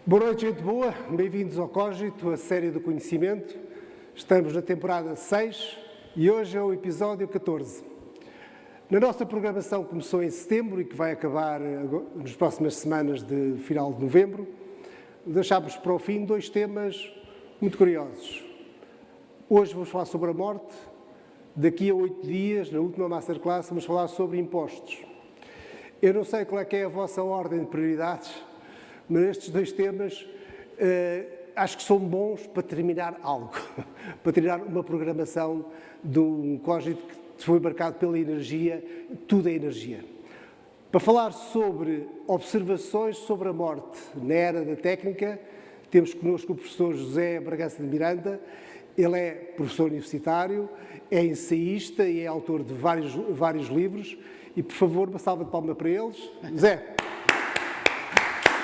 Boa noite, gente boa. Bem-vindos ao Cógito, a série do conhecimento. Estamos na temporada 6 e hoje é o episódio 14. Na nossa programação que começou em setembro e que vai acabar nas próximas semanas de final de novembro, deixámos para o fim dois temas muito curiosos. Hoje vamos falar sobre a morte. Daqui a 8 dias, na última Masterclass, vamos falar sobre impostos. Eu não sei qual é que é a vossa ordem de prioridades, mas estes dois temas acho que são bons para terminar algo, para terminar uma programação de um código que foi marcado pela energia, tudo é energia. Para falar sobre observações sobre a morte na era da técnica, temos connosco o professor José Bragança de Miranda. Ele é professor universitário, é ensaísta e é autor de vários livros. E, por favor, uma salva de palmas para eles. José.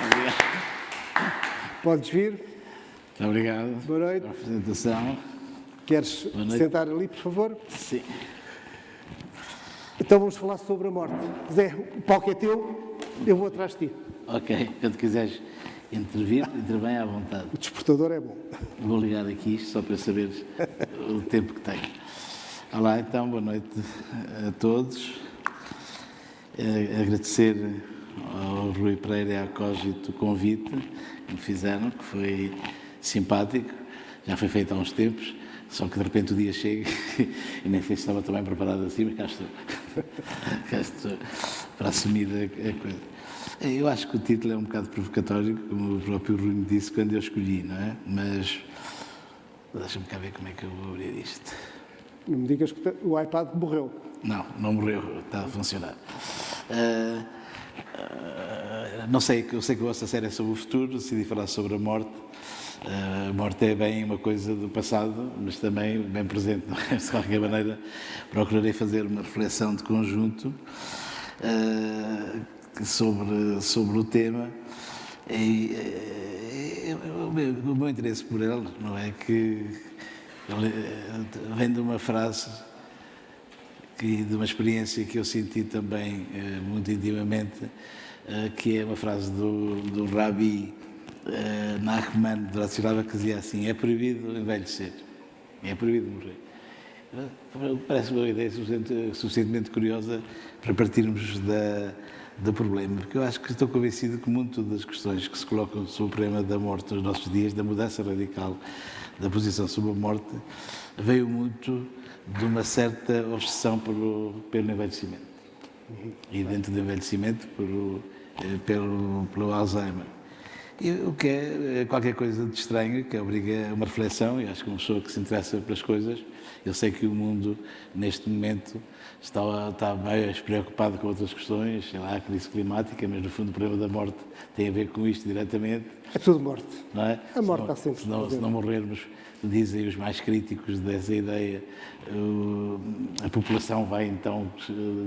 Obrigado. Podes vir. Muito obrigado. Boa noite. Pela apresentação. Queres sentar ali, por favor? Sim. Então vamos falar sobre a morte. Zé, o palco é teu, eu vou atrás de ti. Ok, quando quiseres intervir, intervém à vontade. O despertador é bom. Vou ligar aqui isto só para saberes o tempo que tenho. Olá, então, boa noite a todos. Agradecer ao Rui Pereira e à Cógito o convite que me fizeram, que foi simpático. Já foi feito há uns tempos, só que de repente o dia chega e nem sei se estava também preparado assim, mas cá estou. Cá estou para assumir a coisa. Eu acho que o título é um bocado provocatório, como o próprio Rui me disse quando eu escolhi, não é? Mas deixa-me cá ver como é que eu vou abrir isto. Não me digas que o iPad morreu. Não morreu, está a funcionar. Não sei, eu sei que a vossa série é sobre o futuro, decidi falar sobre a morte. A morte é bem uma coisa do passado, mas também bem presente, não é? De qualquer maneira, procurarei fazer uma reflexão de conjunto sobre o tema. O meu interesse por ele, não é, que ele vem de uma frase e de uma experiência que eu senti também muito intimamente, que é uma frase do Rabi Nachman de Bratislava, que dizia assim: é proibido envelhecer, é proibido morrer. Parece uma ideia suficientemente curiosa para partirmos do problema, porque eu acho que estou convencido que muito das questões que se colocam sobre o problema da morte nos nossos dias, da mudança radical da posição sobre a morte, veio muito de uma certa obsessão pelo envelhecimento. E dentro do envelhecimento, pelo Alzheimer. E o que é qualquer coisa de estranho, que obriga a uma reflexão, e acho que uma pessoa que se interessa pelas coisas, eu sei que o mundo, neste momento, está mais preocupado com outras questões, sei lá, a crise climática, mas no fundo o problema da morte tem a ver com isto diretamente. É tudo morte. Não é? A morte está sempre. Se não morrermos, dizem os mais críticos dessa ideia, a população vai então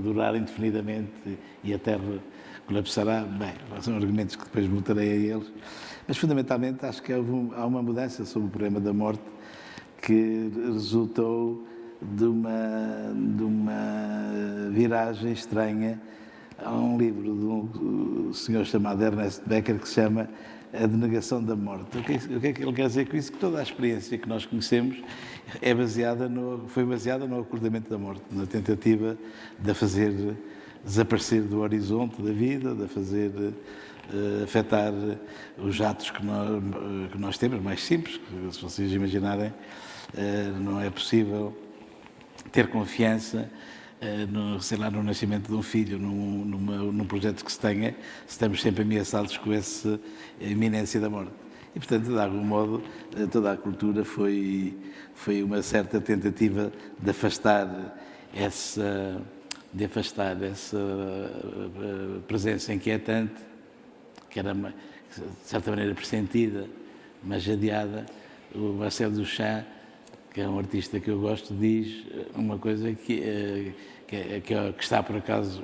durar indefinidamente e a Terra colapsará. Bem, são argumentos que depois voltarei a eles, mas fundamentalmente acho que há uma mudança sobre o problema da morte que resultou de uma viragem estranha. Há um livro de um senhor chamado Ernest Becker que se chama A Denegação da Morte. O que é que ele quer dizer com isso? Que toda a experiência que nós conhecemos foi baseada no ocultamento da morte, na tentativa de a fazer desaparecer do horizonte da vida, de a fazer afetar os atos que nós temos, mais simples, que, se vocês imaginarem, não é possível ter confiança no nascimento de um filho, num projeto que se tenha, se estamos sempre ameaçados com essa iminência da morte. E, portanto, de algum modo, toda a cultura foi uma certa tentativa de afastar essa presença inquietante, que era, de certa maneira, pressentida, mas adiada. O Marcel Duchamp, que é um artista que eu gosto, diz uma coisa que está, por acaso,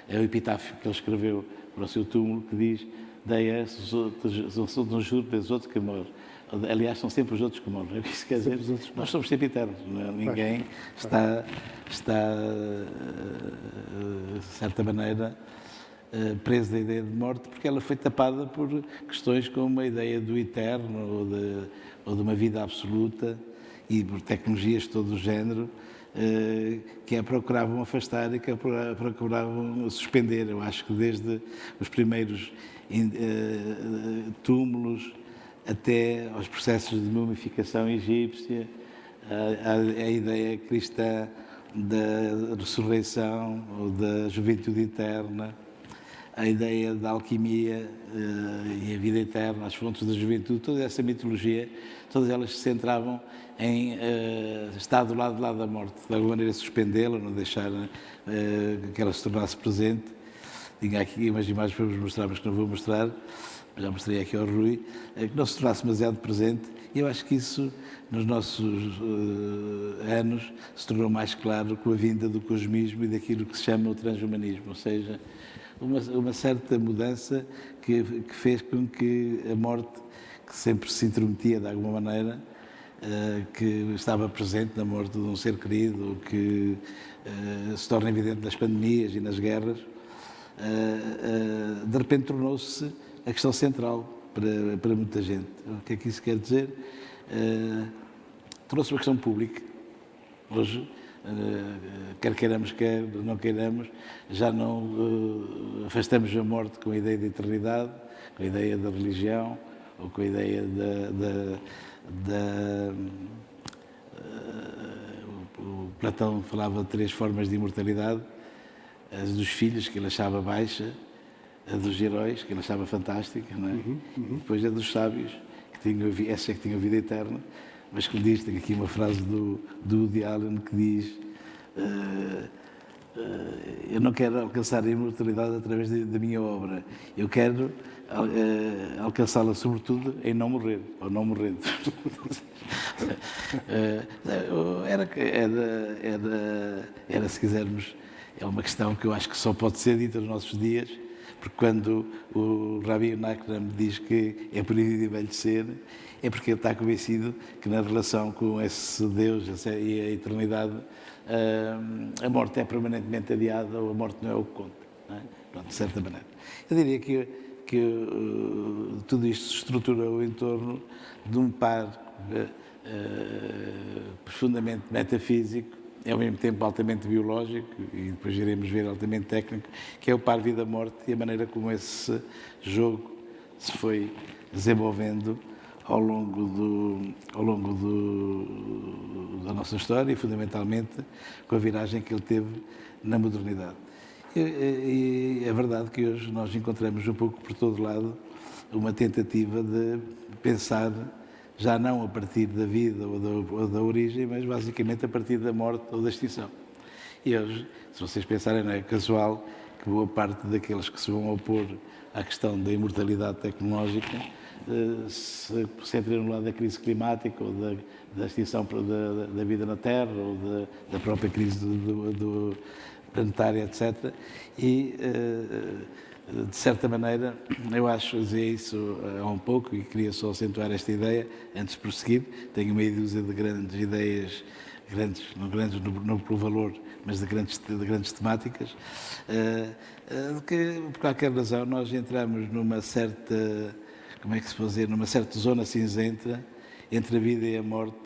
é o epitáfio que ele escreveu para o seu túmulo, que diz: "Dei os outros, não juro pelos outros que morrem." Aliás, são sempre os outros que morrem. Isso quer dizer, nós somos sempre eternos. Não é? Ninguém está, de certa maneira, preso da ideia de morte, porque ela foi tapada por questões como a ideia do eterno ou de uma vida absoluta e por tecnologias de todo o género que a procuravam afastar e que a procuravam suspender. Eu acho que desde os primeiros túmulos até aos processos de mumificação egípcia, a ideia cristã da ressurreição ou da juventude eterna, a ideia da alquimia e a vida eterna, as fontes da juventude, toda essa mitologia, todas elas se centravam em estar do lado da morte, de alguma maneira suspendê-la, não deixar que ela se tornasse presente. Tinha aqui umas imagens para vos mostrar, mas que não vou mostrar, já mostrei aqui ao Rui, que não se tornasse demasiado presente. E eu acho que isso, nos nossos anos, se tornou mais claro com a vinda do cosmismo e daquilo que se chama o transhumanismo, ou seja, uma certa mudança que fez com que a morte, que sempre se intrometia de alguma maneira, que estava presente na morte de um ser querido, que se torna evidente nas pandemias e nas guerras, de repente tornou-se a questão central para muita gente. O que é que isso quer dizer? Tornou-se uma questão pública. Hoje, quer queiramos, quer não queiramos, já não afastamos a morte com a ideia de eternidade, com a ideia da religião, ou com a ideia o Platão falava de 3 formas de imortalidade: a dos filhos, que ele achava baixa, a dos heróis, que ele achava fantástica, não é? E depois a dos sábios, essa é que tinha vida eterna, mas que diz, tem aqui uma frase do Woody Allen que diz: eu não quero alcançar a imortalidade através da minha obra, eu quero alcançá-la sobretudo em não morrer, ou não morrendo. Era, se quisermos, é uma questão que eu acho que só pode ser dita nos nossos dias, porque quando o Rabbi Nachman diz que é proibido envelhecer, é porque ele está convencido que na relação com esse Deus e a eternidade, a morte é permanentemente adiada, ou a morte não é o que conta, não é? Pronto, de certa maneira. Eu diria que tudo isto se estruturou em torno de um par profundamente metafísico, ao mesmo tempo altamente biológico, e depois iremos ver altamente técnico, que é o par vida-morte e a maneira como esse jogo se foi desenvolvendo ao longo da nossa história e, fundamentalmente, com a viragem que ele teve na modernidade. E é verdade que hoje nós encontramos um pouco por todo lado uma tentativa de pensar já não a partir da vida ou da origem, mas basicamente a partir da morte ou da extinção. E hoje, se vocês pensarem, não é casual que boa parte daqueles que se vão opor à questão da imortalidade tecnológica se centrem no lado da crise climática ou da extinção da vida na Terra ou da própria crise planetária, etc. E, de certa maneira, eu acho, dizer isso há um pouco, e queria só acentuar esta ideia, antes de prosseguir, tenho meia dúzia de grandes ideias, grandes não por valor, mas de grandes temáticas, que, por qualquer razão, nós entramos numa certa, como é que se pode dizer, numa certa zona cinzenta entre a vida e a morte,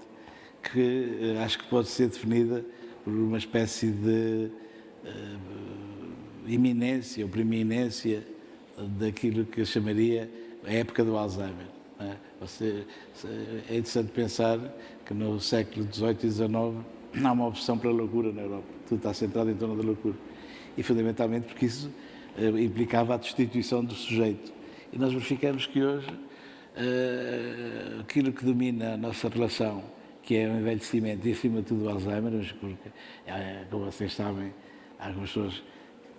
que acho que pode ser definida por uma espécie de iminência ou preeminência daquilo que eu chamaria a época do Alzheimer. É interessante pensar que no século XVIII e XIX há uma obsessão pela loucura na Europa. Tudo está centrado em torno da loucura. E fundamentalmente porque isso implicava a destituição do sujeito. E nós verificamos que hoje aquilo que domina a nossa relação, que é o envelhecimento e, acima de tudo, o Alzheimer, porque, como vocês sabem, há algumas pessoas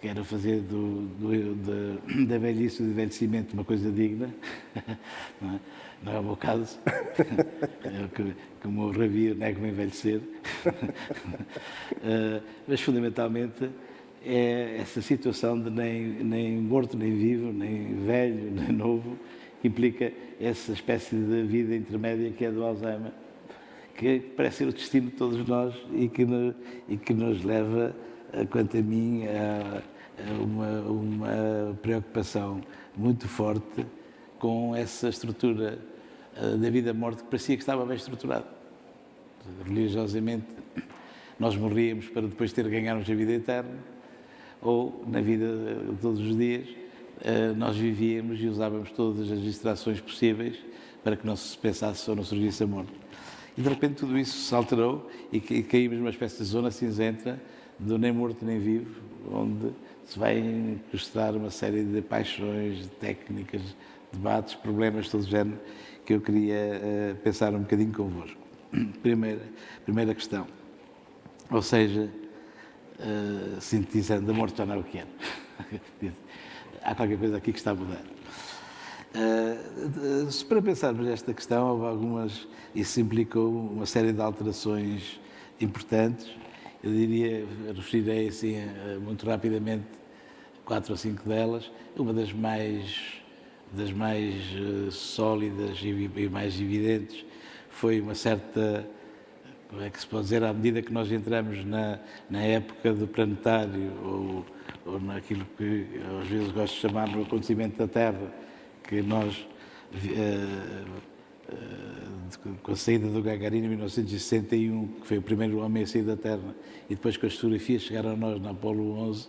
que querem fazer da velhice e do envelhecimento uma coisa digna, não é o meu caso, como o Rabi, eu nego-me a envelhecer, mas fundamentalmente é essa situação de nem morto, nem vivo, nem velho, nem novo, que implica essa espécie de vida intermédia que é do Alzheimer, que parece ser o destino de todos nós e que nos leva quanto a mim, uma preocupação muito forte com essa estrutura da vida-morte que parecia que estava bem estruturada. Religiosamente, nós morríamos para depois ganharmos a vida eterna, ou na vida de todos os dias, nós vivíamos e usávamos todas as distrações possíveis para que não se pensasse ou não surgisse a morte. E de repente tudo isso se alterou e caímos numa espécie de zona cinzenta do nem morto nem vivo, onde se vai incrustar uma série de paixões, de técnicas, debates, problemas de todo o género, que eu queria pensar um bocadinho convosco. Primeira questão, ou seja, sintetizando, a morte já não é o que era. Há qualquer coisa aqui que está a mudar. Se para pensarmos nesta questão, houve algumas, isso implicou uma série de alterações importantes. Eu diria, referirei assim muito rapidamente 4 ou 5 delas. Uma das mais sólidas e mais evidentes foi uma certa, como é que se pode dizer, à medida que nós entramos na época do planetário, ou naquilo que eu às vezes gosto de chamar no acontecimento da Terra, que nós, com a saída do Gagarin em 1961, que foi o primeiro homem a sair da Terra, e depois com as fotografias chegaram a nós na Apolo 11,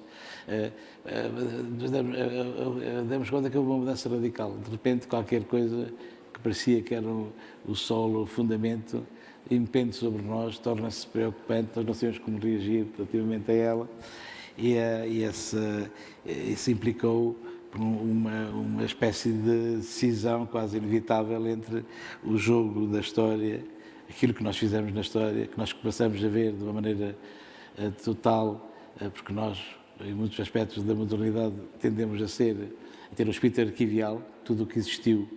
demos conta que houve uma mudança radical. De repente, qualquer coisa que parecia que era o solo, o fundamento, impende sobre nós, torna-se preocupante, nós não sabemos como reagir relativamente a ela, e isso implicou uma espécie de decisão quase inevitável entre o jogo da história, aquilo que nós fizemos na história, que nós começamos a ver de uma maneira total, porque nós, em muitos aspectos da modernidade, tendemos a ter um espírito arquivial, tudo o que existiu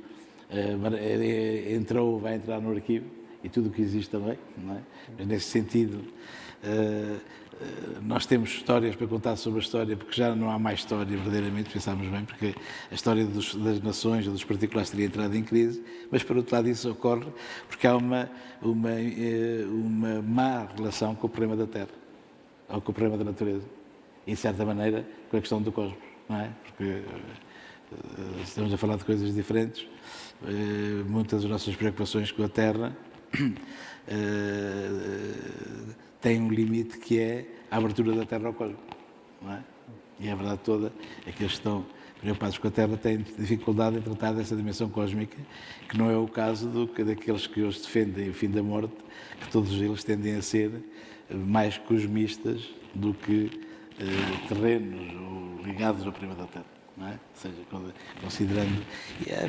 entrou, vai entrar no arquivo, e tudo o que existe também, não é? Mas nesse sentido, nós temos histórias para contar sobre a história, porque já não há mais história, verdadeiramente, pensamos bem, porque a história das nações ou dos particulares teria entrado em crise, mas, por outro lado, isso ocorre porque há uma má relação com o problema da Terra, ou com o problema da natureza, e, de certa maneira, com a questão do cosmos, não é? Porque estamos a falar de coisas diferentes, muitas das nossas preocupações com a Terra tem um limite que é a abertura da Terra ao cosmos, não é? E a verdade toda é que eles estão preocupados com a Terra têm dificuldade em tratar dessa dimensão cósmica, que não é o caso daqueles que hoje defendem o fim da morte, que todos eles tendem a ser mais cosmistas do que terrenos ou ligados ao problema da Terra, não é? Ou seja, considerando...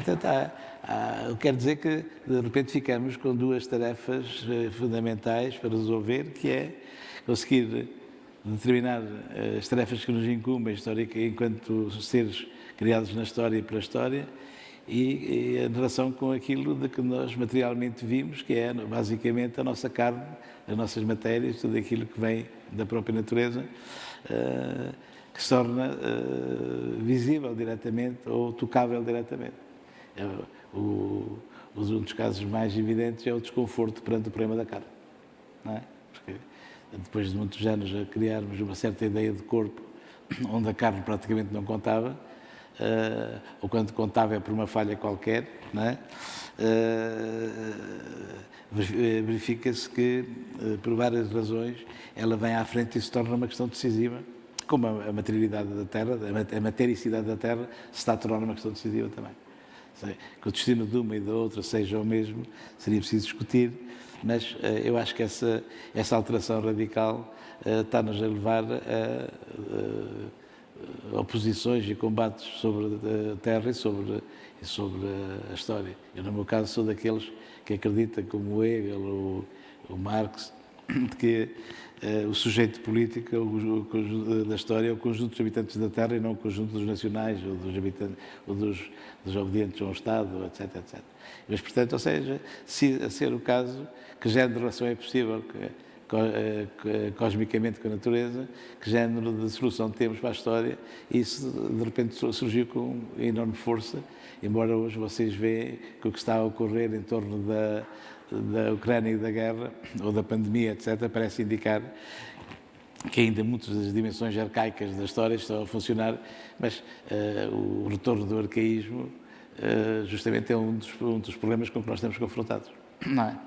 Portanto, eu quero dizer que, de repente, ficamos com 2 tarefas fundamentais para resolver, que é conseguir determinar as tarefas que nos incumbem enquanto seres criados na história e pela história, e em relação com aquilo de que nós materialmente vimos, que é basicamente a nossa carne, as nossas matérias, tudo aquilo que vem da própria natureza, que se torna visível diretamente ou tocável diretamente. Um dos casos mais evidentes é o desconforto perante o problema da carne, não é? Porque depois de muitos anos a criarmos uma certa ideia de corpo onde a carne praticamente não contava, ou quando contava é por uma falha qualquer, não é? Verifica-se que, por várias razões, ela vem à frente e se torna uma questão decisiva, como a materialidade da Terra, a matericidade da Terra se está a tornar uma questão decisiva também. Que o destino de uma e da outra seja o mesmo, seria preciso discutir, mas eu acho que essa alteração radical está-nos a levar a oposições e combates sobre a Terra e sobre a história. Eu, no meu caso, sou daqueles que acreditam, como o Hegel ou o Marx, de que o sujeito político da história é o conjunto dos habitantes da Terra e não o conjunto dos nacionais ou dos habitantes ou dos obedientes a um Estado, etc, etc. Mas, portanto, ou seja, se a ser o caso, que género de relação é possível cosmicamente com a natureza, que género de solução temos para a história, e isso de repente surgiu com enorme força, embora hoje vocês veem que o que está a ocorrer em torno da Ucrânia e da guerra, ou da pandemia, etc., parece indicar que ainda muitas das dimensões arcaicas da história estão a funcionar, mas o retorno do arcaísmo justamente é um dos problemas com que nós estamos confrontados. Não é?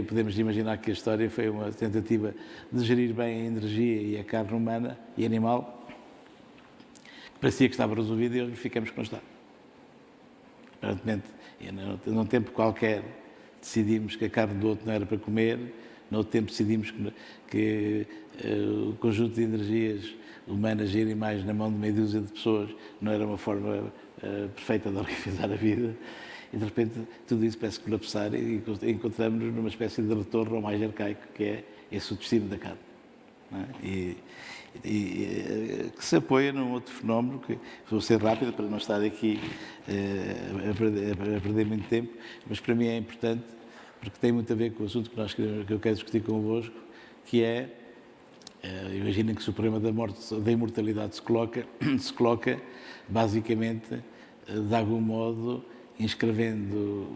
Podemos imaginar que a história foi uma tentativa de gerir bem a energia e a carne humana e animal, que parecia que estava resolvido e hoje ficamos como está. Aparentemente, num tempo qualquer, decidimos que a carne do outro não era para comer, no outro tempo decidimos que o conjunto de energias humanas e animais na mão de meia dúzia de pessoas não era uma forma perfeita de organizar a vida, e de repente tudo isso parece colapsar e encontramos-nos numa espécie de retorno ao mais arcaico, que é esse o destino da carne. Não é? E que se apoia num outro fenómeno, que vou ser rápido para não estar aqui a perder muito tempo, mas para mim é importante, porque tem muito a ver com o assunto que eu quero discutir convosco, que é, imaginem que se o problema da imortalidade se coloca basicamente, de algum modo, inscrevendo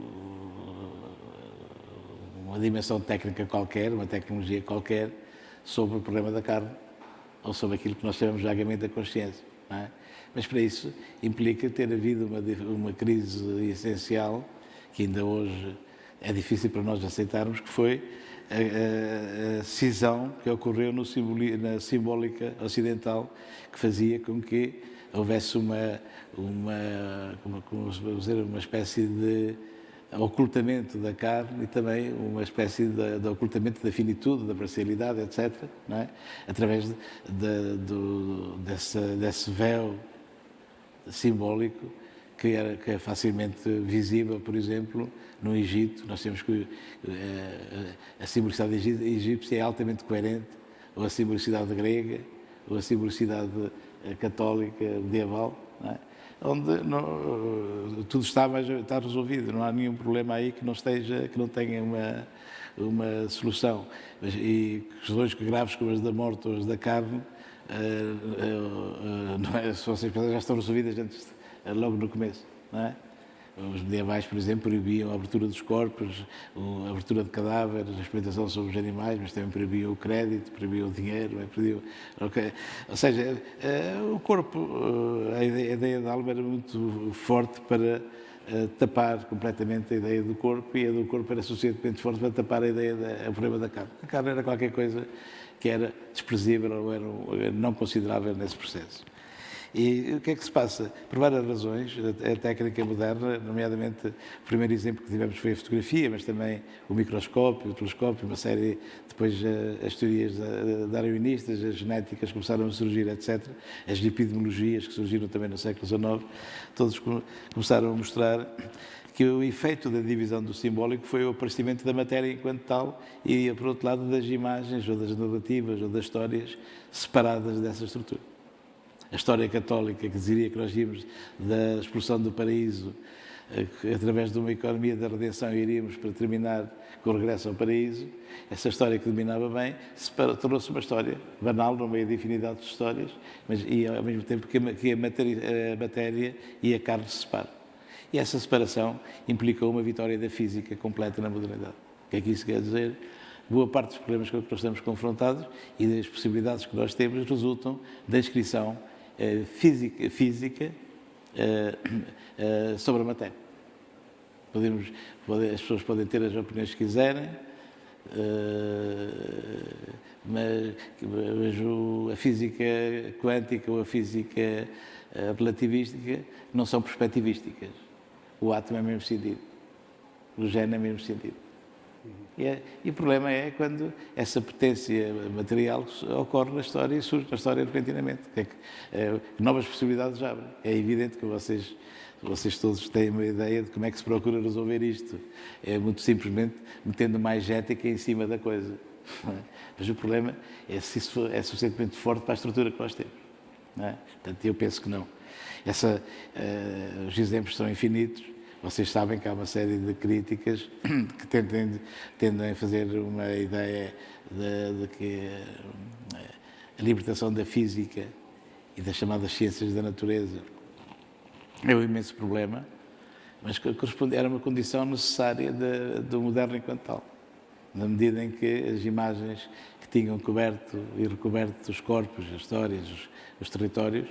uma dimensão técnica qualquer, uma tecnologia qualquer, sobre o problema da carne, ou sobre aquilo que nós chamamos vagamente a consciência. Não é? Mas para isso implica ter havido uma crise essencial, que ainda hoje é difícil para nós aceitarmos, que foi a cisão que ocorreu na simbólica ocidental, que fazia com que houvesse uma espécie de ocultamento da carne e também uma espécie de ocultamento da finitude, da parcialidade, etc., não é? Através desse véu simbólico que é facilmente visível, por exemplo, no Egito. Nós temos que a simbolicidade egípcia é altamente coerente, ou a simbolicidade grega, ou a simbolicidade católica medieval, não é? Onde tudo está resolvido, não há nenhum problema aí que não tenha uma solução. E questões graves como as da morte ou as da carne, não é, se vocês pensarem, já estão resolvidas logo no começo, não é? Os medievais, por exemplo, proibiam a abertura dos corpos, a abertura de cadáveres, a experimentação sobre os animais, mas também proibiam o crédito, proibiam o dinheiro, okay. Ou seja, o corpo, a ideia da alma era muito forte para tapar completamente a ideia do corpo, e a do corpo era suficientemente forte para tapar o problema da carne. A carne era qualquer coisa que era desprezível ou era não considerável nesse processo. E o que é que se passa? Por várias razões, a técnica moderna, nomeadamente, o primeiro exemplo que tivemos foi a fotografia, mas também o microscópio, o telescópio, uma série, depois as teorias darwinistas, as genéticas começaram a surgir, etc. As lipidologias, que surgiram também no século XIX, todos começaram a mostrar que o efeito da divisão do simbólico foi o aparecimento da matéria enquanto tal e, por outro lado, das imagens, ou das narrativas, ou das histórias separadas dessa estrutura. A história católica, que dizia que nós íamos da expulsão do paraíso, através de uma economia da redenção, iríamos para terminar com o regresso ao paraíso. Essa história que dominava bem tornou-se uma história banal, no meio de infinidade de histórias, mas e ao mesmo tempo que a matéria e a carne se separam. E essa separação implicou uma vitória da física completa na modernidade. O que é que isso quer dizer? Boa parte dos problemas com que nós estamos confrontados e das possibilidades que nós temos resultam da inscrição física sobre a matéria. As pessoas podem ter as opiniões que quiserem, mas a física quântica ou a física relativística não são perspectivísticas. O átomo é o mesmo sentido, o gene é o mesmo sentido. E o problema é quando essa potência material ocorre na história e surge na história repentinamente. Que novas possibilidades abrem. É evidente que vocês todos têm uma ideia de como é que se procura resolver isto. É muito simplesmente metendo mais ética em cima da coisa. Mas o problema é se isso é suficientemente forte para a estrutura que nós temos. Não é? Portanto, eu penso que não. Os exemplos são infinitos. Vocês sabem que há uma série de críticas que tendem a fazer uma ideia de que a libertação da física e das chamadas ciências da natureza é um imenso problema, mas que era uma condição necessária do moderno enquanto tal. na medida em que as imagens que tinham coberto e recoberto os corpos, as histórias, os territórios,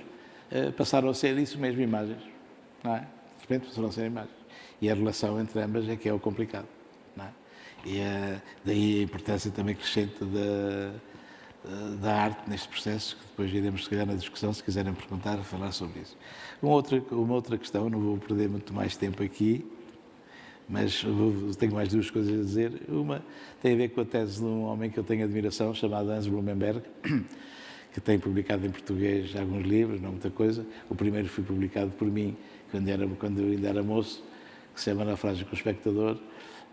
passaram a ser isso mesmo, imagens. Não é? De repente passaram a ser imagens. E a relação entre ambas é que é o complicado. Não é? E daí a importância também crescente da arte neste processo, que depois iremos, se calhar, na discussão, se quiserem perguntar, falar sobre isso. Uma outra questão, não vou perder muito mais tempo aqui, mas tenho mais duas coisas a dizer. Uma tem a ver com a tese de um homem que eu tenho admiração, chamado Hans Blumenberg, que tem publicado em português alguns livros, não muita coisa. O primeiro foi publicado por mim quando eu ainda era moço, que se chama Naufrágio com o Espectador.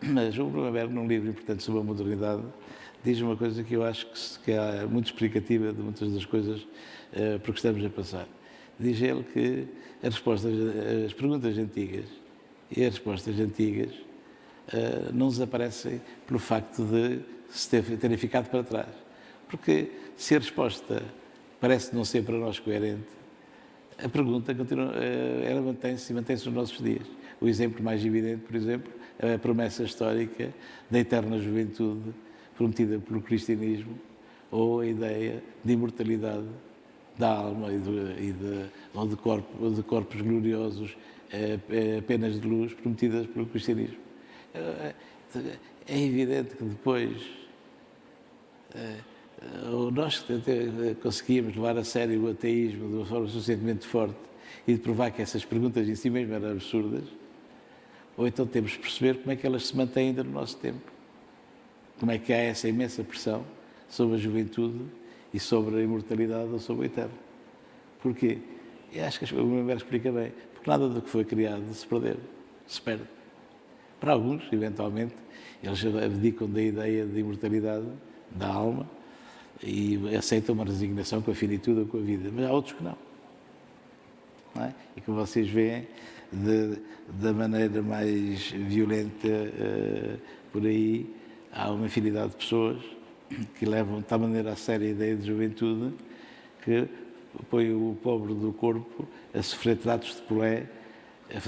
Mas o Blumenberg, num livro importante sobre a modernidade, diz uma coisa que eu acho que é muito explicativa de muitas das coisas por que estamos a passar. Diz ele que as perguntas antigas e as respostas antigas não desaparecem pelo facto de se terem ficado para trás. Porque se a resposta parece não ser para nós coerente, a pergunta continua, ela mantém-se nos nossos dias. O exemplo mais evidente, por exemplo, é a promessa histórica da eterna juventude prometida pelo cristianismo, ou a ideia de imortalidade da alma ou de corpos gloriosos, apenas de luz, prometidas pelo cristianismo. É evidente que depois nós conseguíamos levar a sério o ateísmo de uma forma suficientemente forte e de provar que essas perguntas em si mesmas eram absurdas, ou então temos de perceber como é que elas se mantêm ainda no nosso tempo. Como é que há essa imensa pressão sobre a juventude e sobre a imortalidade ou sobre o eterno. Porquê? Eu acho que o Blumenberg explica bem. Porque nada do que foi criado se perde. Para alguns, eventualmente, eles abdicam da ideia de imortalidade da alma e aceitam uma resignação com a finitude ou com a vida. Mas há outros que não. Não é? E como vocês veem, da maneira mais violenta por aí, há uma infinidade de pessoas que levam de tal maneira a sério a ideia de juventude que põe o pobre do corpo a sofrer tratos de polé, a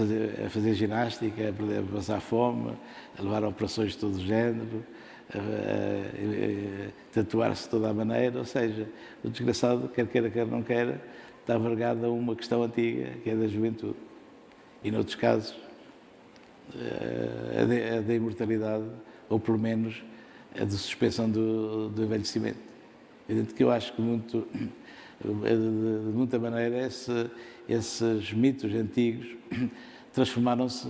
fazer ginástica, a passar fome, a levar a operações de todo o género, a tatuar-se de toda a maneira, ou seja, o desgraçado, quer queira, quer não queira, está vergado a uma questão antiga, que é da juventude. E, noutros casos, a da imortalidade, ou pelo menos a de suspensão do envelhecimento. Evidente que eu acho que de muita maneira esses mitos antigos transformaram-se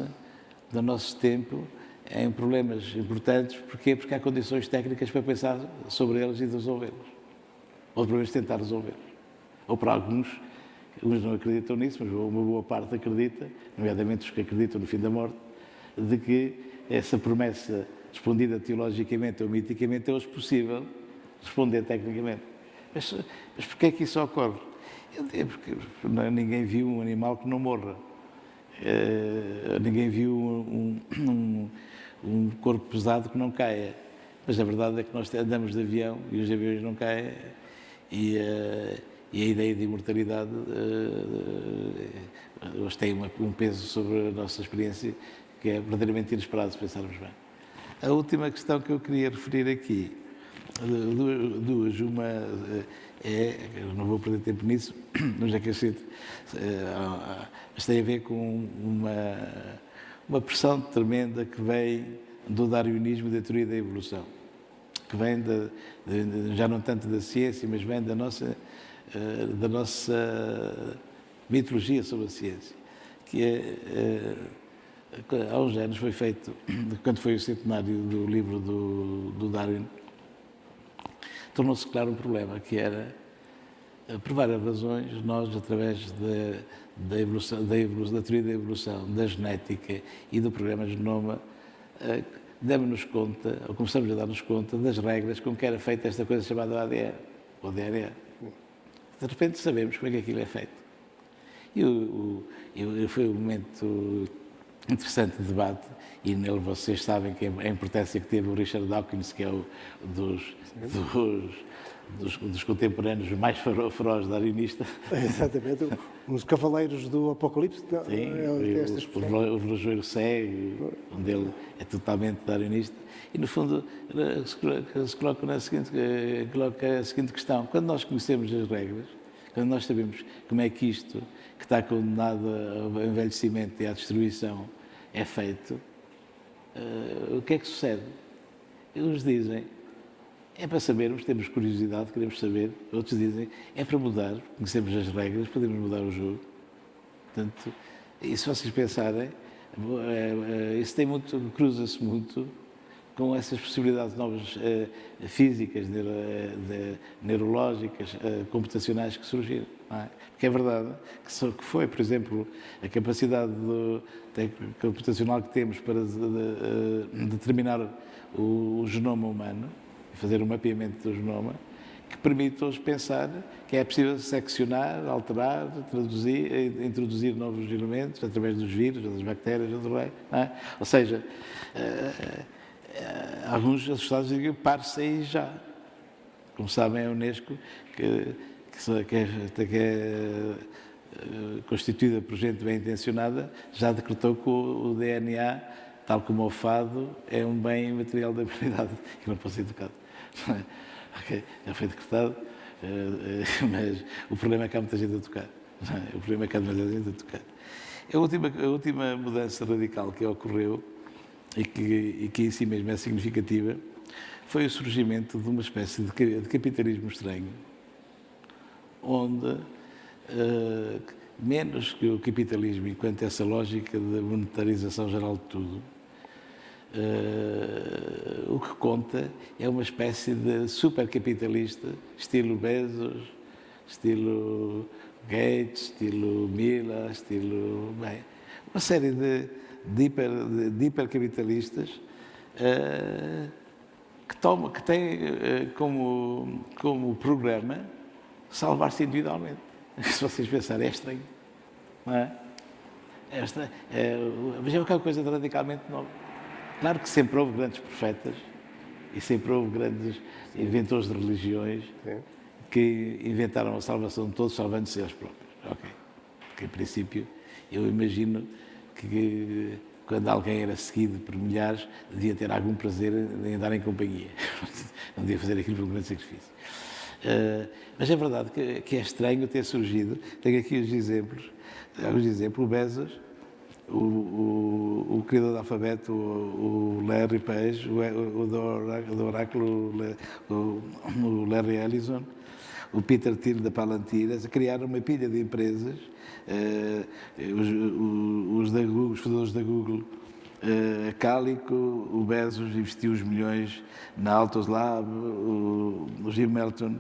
no nosso tempo em problemas importantes. Porquê? Porque há condições técnicas para pensar sobre eles e de resolvê-los. Ou pelo menos tentar resolvê-los. Ou para alguns, uns não acreditam nisso, mas uma boa parte acredita, nomeadamente os que acreditam no fim da morte, de que essa promessa respondida teologicamente ou miticamente é hoje possível responder tecnicamente. Mas porquê é que isso ocorre? Porque ninguém viu um animal que não morra. Ninguém viu um corpo pesado que não caia. Mas a verdade é que nós andamos de avião e os aviões não caem e a ideia de imortalidade hoje tem um peso sobre a nossa experiência que é verdadeiramente inesperado, se pensarmos bem. A última questão que eu queria referir aqui, duas, uma eu não vou perder tempo nisso, mas é que mas tem a ver com uma pressão tremenda que vem do darwinismo e da teoria da evolução, que vem já não tanto da ciência, mas vem da nossa mitologia sobre a ciência, que há uns anos foi feito, quando foi o centenário do livro do Darwin, tornou-se claro um problema, que era, por várias razões, nós, através da teoria da evolução, da genética e do programa Genoma, demos-nos conta, ou começamos a dar-nos conta, das regras com que era feita esta coisa chamada ADN, ou DNA. De repente sabemos como é que aquilo é feito. E foi um momento interessante de debate, e nele vocês sabem que a importância que teve o Richard Dawkins, que é dos contemporâneos mais ferozes da arenista. Exatamente, uns cavaleiros do Apocalipse. Não, Sim, esta expressão. o relojoeiro cego, onde ele é totalmente darwinista. E, no fundo, se coloca a seguinte questão. Quando nós conhecemos as regras, quando nós sabemos como é que isto, que está condenado ao envelhecimento e à destruição, é feito, o que é que sucede? Eles dizem, é para sabermos, temos curiosidade, queremos saber. Outros dizem, é para mudar, conhecemos as regras, podemos mudar o jogo. Portanto, e se vocês pensarem, isso tem muito, cruza-se muito com essas possibilidades novas físicas, neurológicas, computacionais que surgiram. Não é? Porque é verdade que foi, por exemplo, a capacidade computacional que temos para determinar o genoma humano, fazer um mapeamento do genoma, que permite hoje pensar que é possível seccionar, alterar, traduzir, introduzir novos elementos através dos vírus, das bactérias, do reino. É? Ou seja, alguns assustados dizem que pare-se aí já. Como sabem, a Unesco, que é constituída por gente bem intencionada, já decretou que o DNA, tal como o fado, é um bem material da humanidade que não pode ser tocado. Okay, já foi decretado, mas o problema é que há muita gente a tocar. O problema é que há demasiada gente a tocar. A última mudança radical que ocorreu, e que em si mesmo é significativa, foi o surgimento de uma espécie de capitalismo estranho, onde, menos que o capitalismo, enquanto essa lógica de monetarização geral de tudo, o que conta é uma espécie de supercapitalista, estilo Bezos, estilo Gates, estilo Miller, estilo... Bem, uma série de hipercapitalistas que têm como programa salvar-se individualmente. Se vocês pensarem, é estranho, não é? Mas é uma coisa de radicalmente nova. Claro que sempre houve grandes profetas e sempre houve grandes inventores de religiões que inventaram a salvação de todos, salvando-se eles próprios. Ok. Porque, em princípio, eu imagino que quando alguém era seguido por milhares, devia ter algum prazer em andar em companhia. Não devia fazer aquilo por um grande sacrifício. Mas é verdade que é estranho ter surgido. Tenho aqui alguns exemplos. O Bezos, o criador do alfabeto, o Larry Page, o do Oráculo, o Larry Ellison, o Peter Thiel da Palantir, a criar uma pilha de empresas, os fundadores da Google, a Calico, o Bezos investiu os milhões na Altos Lab, o Jim Melton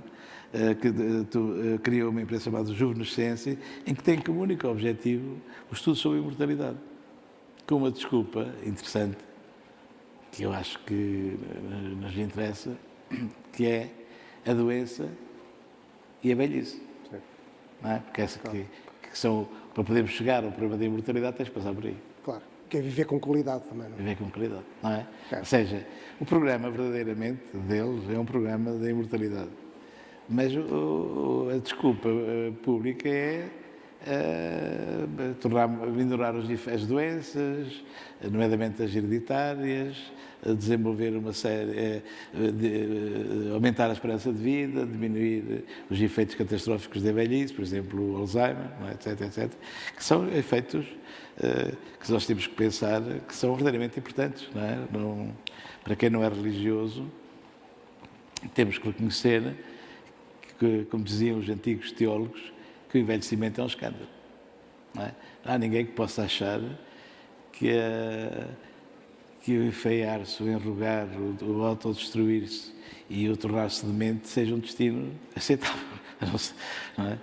criou uma empresa chamada Juvenescência, em que tem como único objetivo o estudo sobre a imortalidade, com uma desculpa interessante, que eu acho que nos interessa, que é a doença e a velhice. Não é? Porque que são, para podermos chegar ao problema da imortalidade, tens de passar por aí. Claro, que é viver com qualidade também. Não é? Viver com qualidade, não é? Ou seja, o programa verdadeiramente deles é um programa da imortalidade. Mas a desculpa pública é minorar as doenças, nomeadamente as hereditárias, desenvolver uma série, aumentar a esperança de vida, diminuir os efeitos catastróficos da velhice, por exemplo, o Alzheimer, etc, etc, que são efeitos que nós temos que pensar que são verdadeiramente importantes. Não é? Para quem não é religioso, temos que reconhecer que, como diziam os antigos teólogos, que o envelhecimento é um escândalo. Não é? Não há ninguém que possa achar que o enfeiar-se, o enrugar, o autodestruir-se e o tornar-se demente seja um destino aceitável. Não é?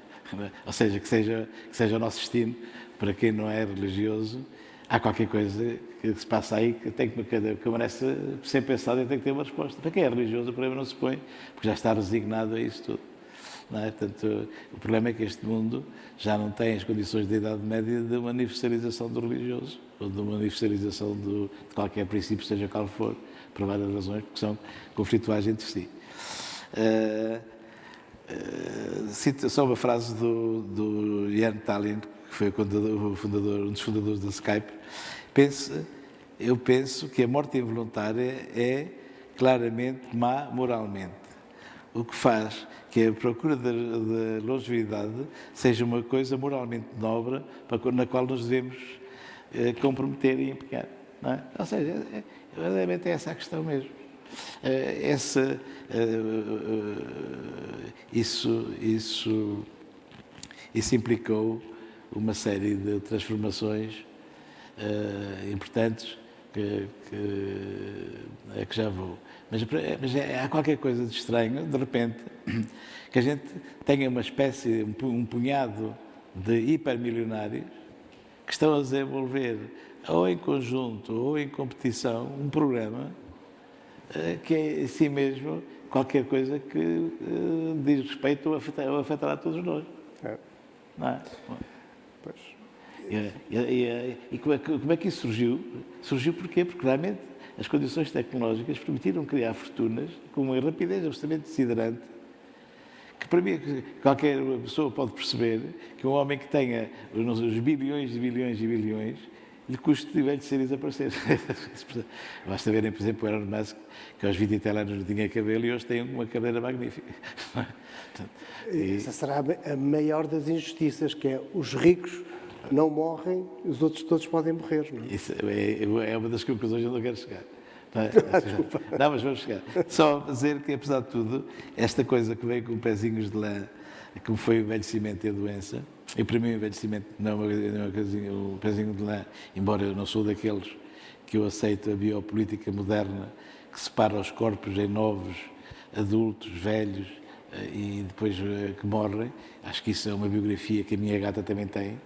Ou seja, que seja o nosso destino. Para quem não é religioso, há qualquer coisa que se passa aí que merece ser pensado e tem que ter uma resposta. Para quem é religioso, o problema não se põe, porque já está resignado a isso tudo. Não é? Portanto, o problema é que este mundo já não tem as condições da Idade Média de uma universalização do religioso, ou de uma universalização de qualquer princípio, seja qual for, por várias razões, porque são conflituais entre si. cito só uma frase do Ian Tallinn, que foi um dos fundadores da Skype. Eu penso que a morte involuntária é claramente má moralmente, o que faz que a procura da longevidade seja uma coisa moralmente nobre na qual nos devemos comprometer e empenhar. Não é? Ou seja, verdadeiramente é essa a questão mesmo. Isso implicou uma série de transformações importantes a que já vou. Mas há qualquer coisa de estranho, de repente, que a gente tenha uma espécie, um punhado de hipermilionários que estão a desenvolver, ou em conjunto ou em competição, um programa que é em si mesmo qualquer coisa que diz respeito ou afetará a todos nós. Não é? Pois. E como é que isso surgiu? Surgiu porquê? Porque realmente as condições tecnológicas permitiram criar fortunas com uma rapidez absolutamente desiderante, que para mim qualquer pessoa pode perceber que um homem que tenha os bilhões e bilhões e bilhões lhe custa de envelhecer e desaparecer. Basta verem, por exemplo, o Elon Musk, que aos 20 e tal anos não tinha cabelo e hoje tem uma carreira magnífica. Essa será a maior das injustiças, que é os ricos não morrem, os outros todos podem morrer. Não é? Isso é uma das conclusões onde eu quero chegar. Não, mas vamos chegar. Só dizer que, apesar de tudo, esta coisa que veio com pezinhos de lã, como foi o envelhecimento e a doença, e para mim o envelhecimento não é uma coisinha, o pezinho de lã, embora eu não sou daqueles que eu aceito a biopolítica moderna, que separa os corpos em novos, adultos, velhos, e depois que morrem. Acho que isso é uma biografia que a minha gata também tem,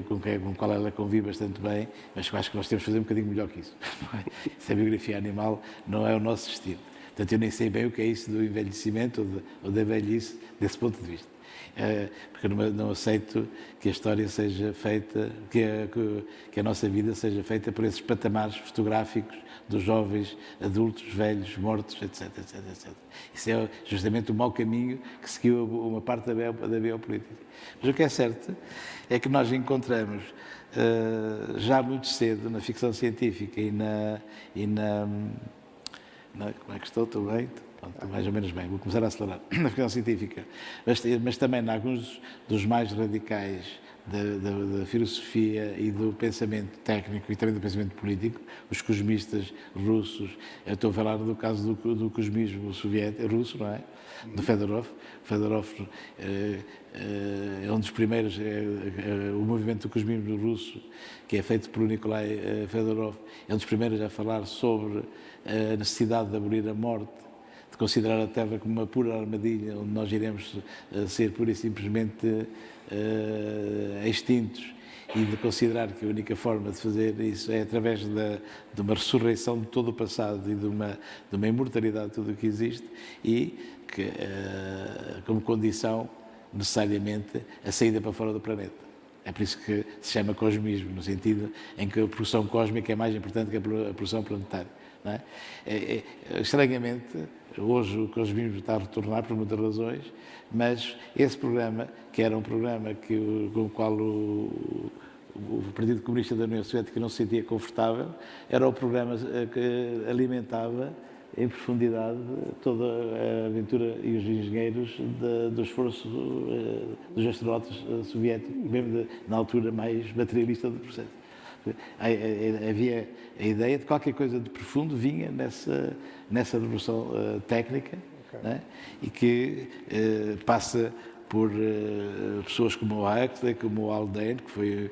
com a qual ela convive bastante bem, mas acho que nós temos de fazer um bocadinho melhor que isso. Se a biografia animal não é o nosso destino. Portanto, eu nem sei bem o que é isso do envelhecimento ou da velhice, desse ponto de vista. Porque eu não aceito que a história seja feita, que a nossa vida seja feita por esses patamares fotográficos dos jovens, adultos, velhos, mortos, etc, etc, etc. Isso é justamente o mau caminho que seguiu uma parte da biopolítica. Mas o que é certo é que nós encontramos já muito cedo na ficção científica e na como é que estou? Estou bem? Estou mais ou menos bem. Vou começar a acelerar. Na ficção científica, mas também em alguns dos mais radicais da filosofia e do pensamento técnico e também do pensamento político, os cosmistas russos. Eu estou a falar do caso do cosmismo soviético, russo, não é? Do Fedorov. Fedorov é um dos primeiros, o movimento do cosmismo russo, que é feito por Nikolai Fedorov, é um dos primeiros a falar sobre a necessidade de abolir a morte, de considerar a Terra como uma pura armadilha, onde nós iremos ser pura e simplesmente extintos, e de considerar que a única forma de fazer isso é através de uma ressurreição de todo o passado e de uma imortalidade de tudo o que existe, e que, como condição, necessariamente, a saída para fora do planeta. É por isso que se chama cosmismo, no sentido em que a produção cósmica é mais importante que a produção planetária. Não é? Estranhamente, hoje o cosmismo está a retornar por muitas razões, mas esse programa, que era um programa com o qual o Partido Comunista da União Soviética não se sentia confortável, era o programa que alimentava em profundidade toda a aventura e os engenheiros do esforço dos astronautas soviéticos, mesmo na altura mais materialista do processo. Havia a ideia de qualquer coisa de profundo vinha nessa revolução técnica, okay, né? E que passa por pessoas como o Huxley, como o Haldane, que foi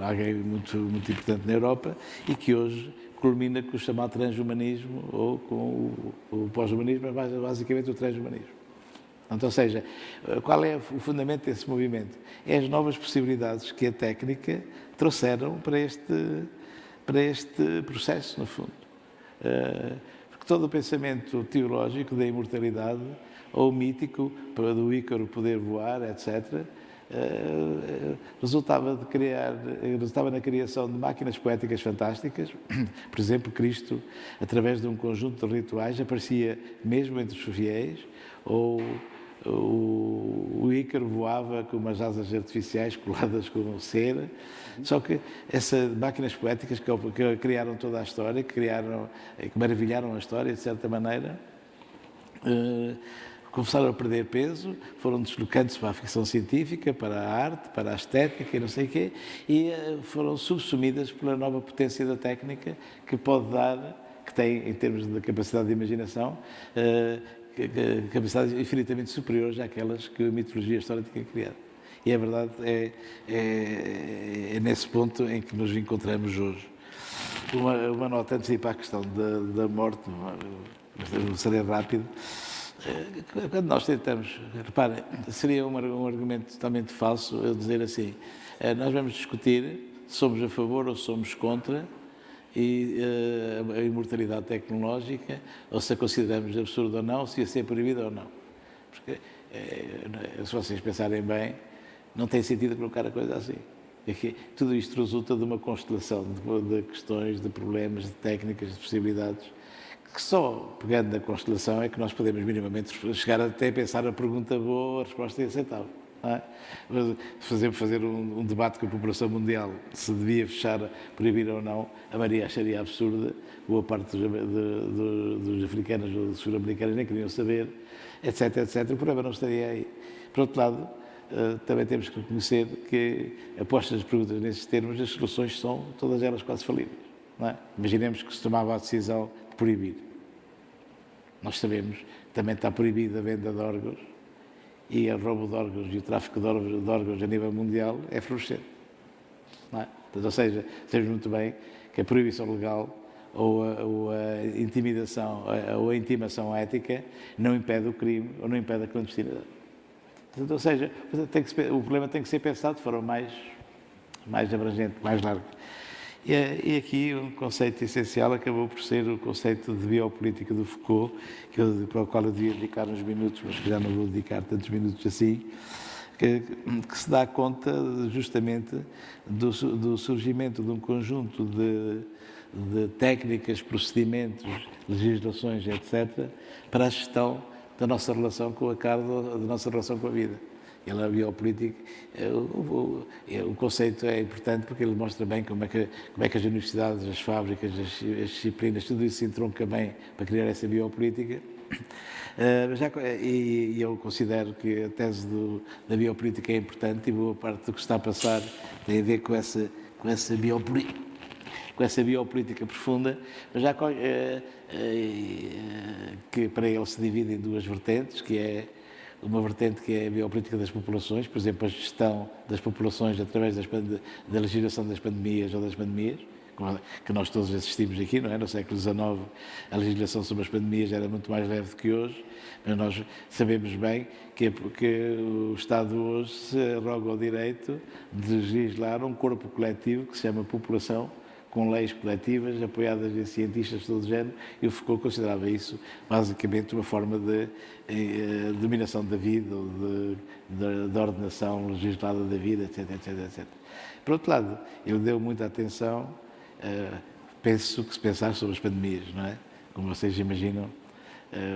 alguém muito, muito importante na Europa e que hoje culmina com o chamado transhumanismo ou com o pós-humanismo, mas basicamente o transhumanismo. Ou seja, qual é o fundamento desse movimento? É as novas possibilidades que a técnica trouxeram para este processo, no fundo. Porque todo o pensamento teológico da imortalidade, ou mítico, do Ícaro poder voar, etc., resultava na criação de máquinas poéticas fantásticas. Por exemplo, Cristo, através de um conjunto de rituais, aparecia mesmo entre os fiéis, ou o Ícaro voava com umas asas artificiais coladas com cera. Só que essas máquinas poéticas que criaram toda a história, que maravilharam a história, de certa maneira, começaram a perder peso, foram deslocando-se para a ficção científica, para a arte, para a estética e não sei o quê, e foram subsumidas pela nova potência da técnica que pode dar, que tem, em termos de capacidade de imaginação, capacidades infinitamente superiores àquelas que a mitologia e a história tinham criado. E a verdade é nesse ponto em que nos encontramos hoje. Uma nota antes de ir para a questão da morte, mas serei rápido. Quando nós tentamos, reparem, seria um argumento totalmente falso eu dizer assim, nós vamos discutir se somos a favor ou somos contra a imortalidade tecnológica, ou se a consideramos absurda ou não, se ia ser proibida ou não. Porque, se vocês pensarem bem, não tem sentido colocar a coisa assim. Aqui, tudo isto resulta de uma constelação de questões, de problemas, de técnicas, de possibilidades, que só pegando na constelação é que nós podemos minimamente chegar até a pensar a pergunta boa, a resposta é aceitável. Não é? Fazer um debate com a população mundial, se devia fechar, proibir ou não, a Maria acharia absurda, boa parte dos africanos ou dos sul-americanos nem queriam saber, etc, etc. O problema não estaria aí. Por outro lado, também temos que reconhecer que, após as perguntas nesses termos, as soluções são todas elas quase falíveis. Não é? Imaginemos que se tomava a decisão de proibir. Nós sabemos que também está proibida a venda de órgãos e o roubo de órgãos e o tráfico de órgãos a nível mundial é florescente. Não é? Ou seja, sabemos muito bem que a proibição legal ou a intimidação ou a intimação ética não impede o crime ou não impede a clandestinidade. Ou seja, o problema tem que ser pensado de forma mais abrangente, mais larga. E aqui um conceito essencial acabou por ser o conceito de biopolítica do Foucault, para o qual eu devia dedicar uns minutos, mas que já não vou dedicar tantos minutos assim, que se dá conta justamente do surgimento de um conjunto de técnicas, procedimentos, legislações, etc., para a gestão da nossa relação com a carne, da nossa relação com a vida. A biopolítica, o conceito é importante porque ele mostra bem como é que as universidades, as fábricas, as disciplinas, tudo isso se entronca bem para criar essa biopolítica. E eu considero que a tese da biopolítica é importante e boa parte do que está a passar tem a ver com essa biopolítica profunda, mas já que para ele se divide em duas vertentes, que é uma vertente que é a biopolítica das populações, por exemplo, a gestão das populações através da legislação das pandemias ou das pandemias, que nós todos assistimos aqui, não é? No século XIX, a legislação sobre as pandemias era muito mais leve do que hoje, mas nós sabemos bem que o Estado hoje se arroga o direito de legislar um corpo coletivo que se chama população, com leis coletivas apoiadas em cientistas de todo o género, e o Foucault considerava isso basicamente uma forma de dominação da vida, ou de ordenação legislada da vida, etc, etc, etc. Por outro lado, ele deu muita atenção, penso que se pensar sobre as pandemias, não é? Como vocês imaginam,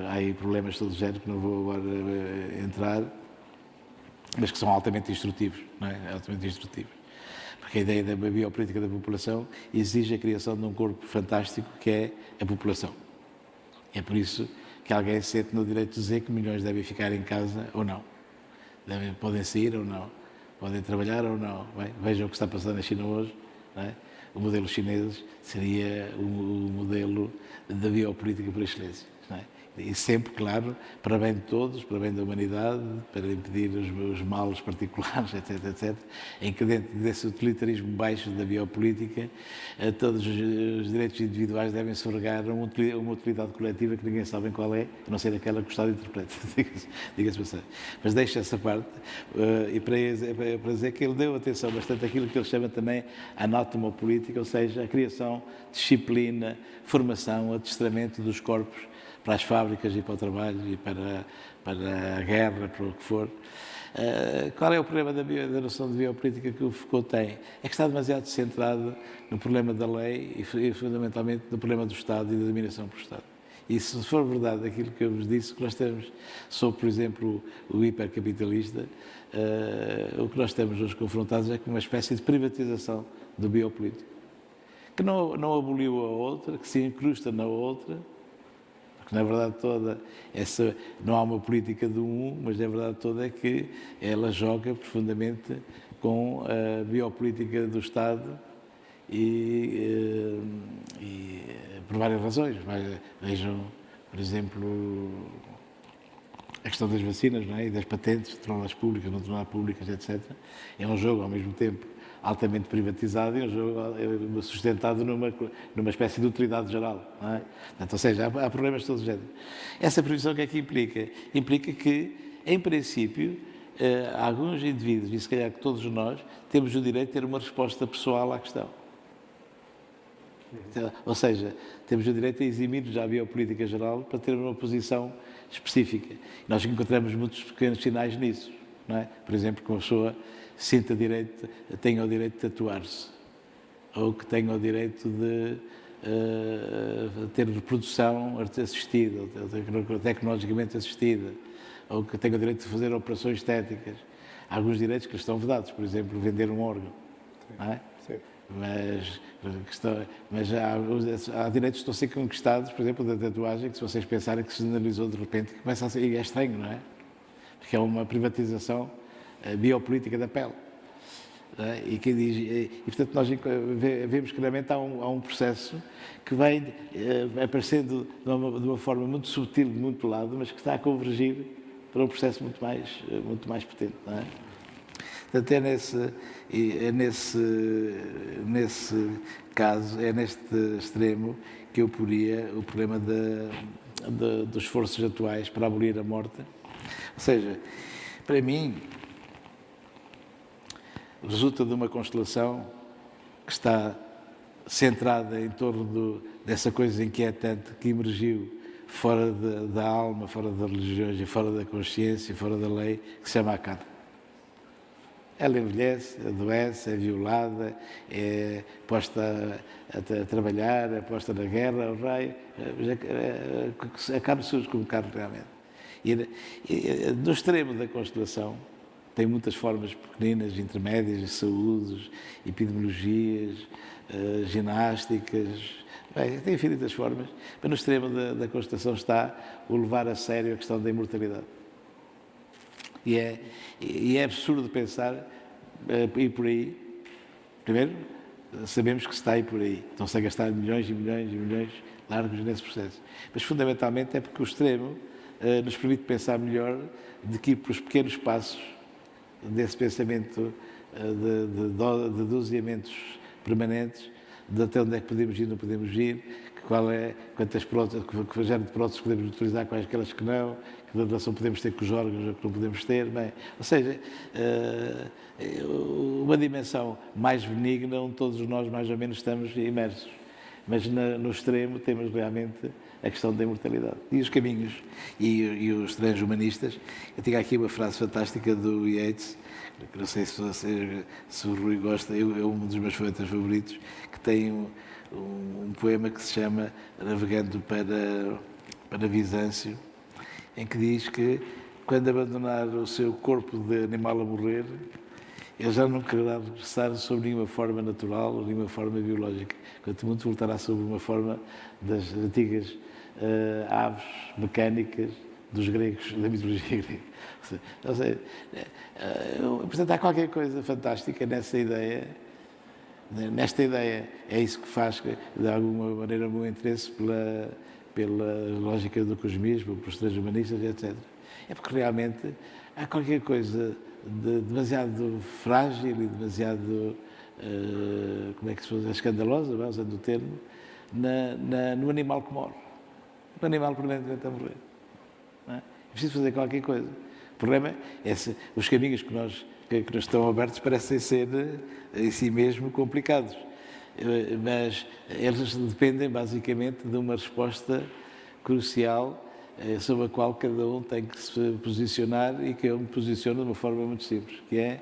há aí problemas de todo o género que não vou agora entrar, mas que são altamente instrutivos, não é? Altamente instrutivos. Porque a ideia da biopolítica da população exige a criação de um corpo fantástico que é a população. É por isso que alguém se sente no direito de dizer que milhões devem ficar em casa ou não. Podem sair ou não. Podem trabalhar ou não. Bem, vejam o que está passando na China hoje. Não é? O modelo chinês seria o modelo da biopolítica por excelência. Não é? E sempre, claro, para bem de todos, para bem da humanidade, para impedir os males particulares, etc, etc, em que dentro desse utilitarismo baixo da biopolítica, todos os direitos individuais devem se regar a uma utilidade coletiva que ninguém sabe qual é, a não ser aquela que o Estado interpreta, diga-se passagem. Mas deixa essa parte, e para dizer que ele deu atenção bastante àquilo que ele chama também a anatomopolítica, ou seja, a criação, disciplina, formação, adestramento dos corpos para as fábricas e para o trabalho e para a guerra, para o que for. Qual é o problema da noção de biopolítica que o Foucault tem? É que está demasiado centrado no problema da lei e fundamentalmente no problema do Estado e da dominação por Estado. E se for verdade aquilo que eu vos disse, que nós temos sobre, por exemplo, o hipercapitalista, o que nós estamos hoje confrontados é com uma espécie de privatização do biopolítico, que não aboliu a outra, que se incrusta na outra, porque na verdade toda, não há uma política do mas na verdade toda é que ela joga profundamente com a biopolítica do Estado e por várias razões. Vejam, por exemplo, a questão das vacinas, não é? E das patentes, torná-las públicas, não torná-las públicas, etc. É um jogo, ao mesmo tempo, altamente privatizado e um jogo sustentado numa espécie de utilidade geral. Não é? Portanto, ou seja, há problemas de todo o género. Essa previsão o que é que implica? Implica que, em princípio, alguns indivíduos, e se calhar que todos nós, temos o direito de ter uma resposta pessoal à questão. Ou seja, temos o direito a eximir-nos à biopolítica geral para ter uma posição específica. Nós encontramos muitos pequenos sinais nisso. Não é? Por exemplo, que uma pessoa tenha o direito de tatuar-se, ou que tenha o direito de ter reprodução assistida, ou tecnologicamente assistida, ou que tenha o direito de fazer operações estéticas. Há alguns direitos que lhes estão vedados, por exemplo, vender um órgão. Não é? Sim. Mas há direitos que estão a ser conquistados, por exemplo, da tatuagem, que se vocês pensarem que se generalizou de repente, começa a ser, e é estranho, não é? Porque é uma privatização biopolítica da pele. É? E, portanto, nós vemos claramente há um processo que vai aparecendo de uma forma muito subtil, de muito lado, mas que está a convergir para um processo muito mais potente, não é? Portanto, nesse caso, é neste extremo que eu poria o problema dos esforços atuais para abolir a morte. Ou seja, para mim, resulta de uma constelação que está centrada em torno dessa coisa inquietante que emergiu fora da alma, fora das religiões, fora da consciência, fora da lei, que se chama a carne. Ela envelhece, adoece, é violada, é posta a trabalhar, é posta na guerra, ao raio. A carne surge como carne realmente. E no extremo da constelação, tem muitas formas pequeninas, intermédias, saúdes, epidemiologias, ginásticas, tem infinitas formas, mas no extremo da constelação está o levar a sério a questão da imortalidade. E é absurdo pensar ir por aí. Primeiro, sabemos que se está a ir por aí. Estão-se a gastar milhões e milhões e milhões largos nesse processo. Mas, fundamentalmente, é porque o extremo nos permite pensar melhor de que ir pelos pequenos passos desse pensamento de doseamentos permanentes, de até onde é que podemos ir, não podemos ir, quantas próteses, que género de próteses podemos utilizar, quais aquelas que não, que relação podemos ter com os órgãos ou que não podemos ter. Bem, ou seja, uma dimensão mais benigna onde todos nós mais ou menos estamos imersos. Mas no extremo temos realmente a questão da imortalidade. E os caminhos e os transhumanistas. Eu tinha aqui uma frase fantástica do Yeats, que não sei se o Rui gosta, é um dos meus poetas favoritos, que tem um poema que se chama Navegando para Bizâncio, em que diz que quando abandonar o seu corpo de animal a morrer, ele já não quererá regressar sob nenhuma forma natural ou nenhuma forma biológica. Quanto muito voltará sob uma forma das antigas aves mecânicas dos gregos, da mitologia grega. Ou seja, portanto, há qualquer coisa fantástica nessa ideia. Nesta ideia, é isso que faz, de alguma maneira, o meu interesse pela lógica do cosmismo, pelos transhumanistas, etc. É porque realmente há qualquer coisa de demasiado frágil e demasiado, como é que se faz, escandalosa, usando o termo, no animal que morre. O animal permanentemente a morrer. Não é? É preciso fazer qualquer coisa. O problema é os caminhos que nos estão abertos parecem ser, em si mesmo, complicados. Mas eles dependem, basicamente, de uma resposta crucial sobre a qual cada um tem que se posicionar e que eu me posiciono de uma forma muito simples, que é,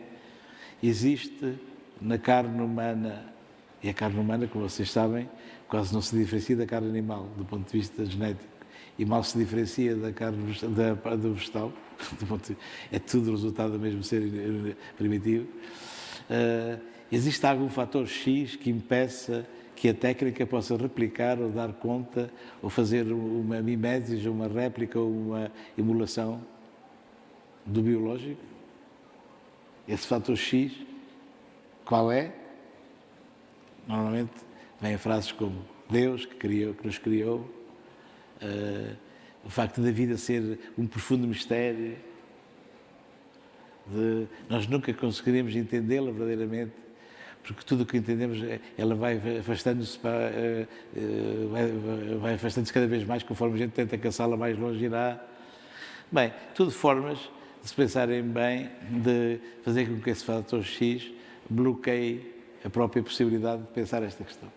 existe na carne humana, e a carne humana, como vocês sabem, quase não se diferencia da carne animal, do ponto de vista genético, e mal se diferencia da carne do vegetal, é tudo resultado do mesmo ser primitivo. Existe algum fator X que impeça que a técnica possa replicar ou dar conta ou fazer uma mimesis, uma réplica ou uma emulação do biológico? Esse fator X, qual é? Normalmente vêm frases como Deus que nos criou, o facto da vida ser um profundo mistério, nós nunca conseguiremos entendê-la verdadeiramente, porque tudo o que entendemos, ela vai afastando-se vai afastando-se cada vez mais, conforme a gente tenta caçá-la mais longe irá. Bem, tudo formas de se pensarem bem, de fazer com que esse fator X bloqueie a própria possibilidade de pensar esta questão.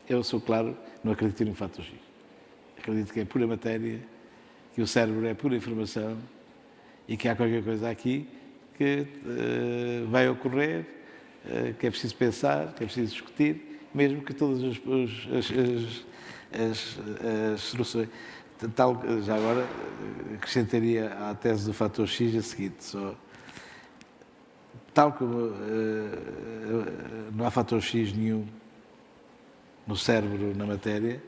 Eu sou claro, não acredito no fator X. Acredito que é pura matéria, que o cérebro é pura informação e que há qualquer coisa aqui que vai ocorrer, que é preciso pensar, que é preciso discutir, mesmo que todas as soluções. Tal, já agora, acrescentaria à tese do fator X a seguinte, tal como não há fator X nenhum no cérebro, na matéria,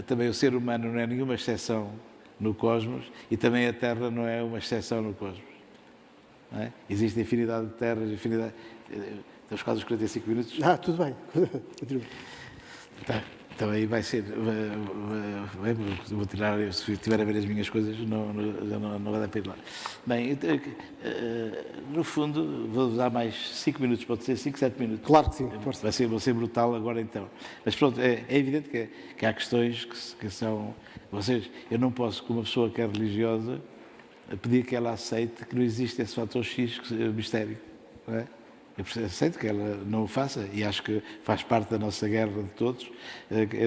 também o ser humano não é nenhuma exceção no cosmos e também a Terra não é uma exceção no cosmos. Não é? Existe infinidade de terras, infinidade... Estamos quase aos 45 minutos. Tudo bem. Tá. Então aí vai ser... vou tirar... Se estiver a ver as minhas coisas, não vai dar para ir lá. Bem, então, no fundo, vou usar mais 5 minutos, pode ser 5, 7 minutos. Claro que sim. Vou ser brutal agora então. Mas pronto, é evidente que há questões que são... eu não posso, como uma pessoa que é religiosa, pedir que ela aceite que não existe esse fator X mistério. Não é? Eu aceito que ela não o faça e acho que faz parte da nossa guerra de todos,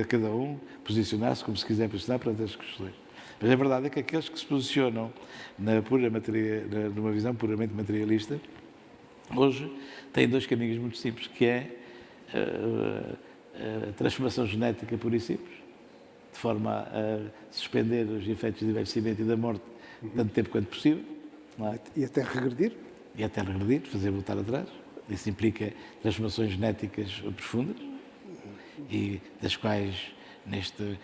cada um posicionar-se como se quiser posicionar perante as questões. Mas a verdade é que aqueles que se posicionam numa visão puramente materialista, hoje têm dois caminhos muito simples, que é a transformação genética pura e simples, de forma a suspender os efeitos de envelhecimento e da morte tanto tempo quanto possível. Não é? E até regredir? E até regredir, fazer voltar atrás. Isso implica transformações genéticas profundas e das quais,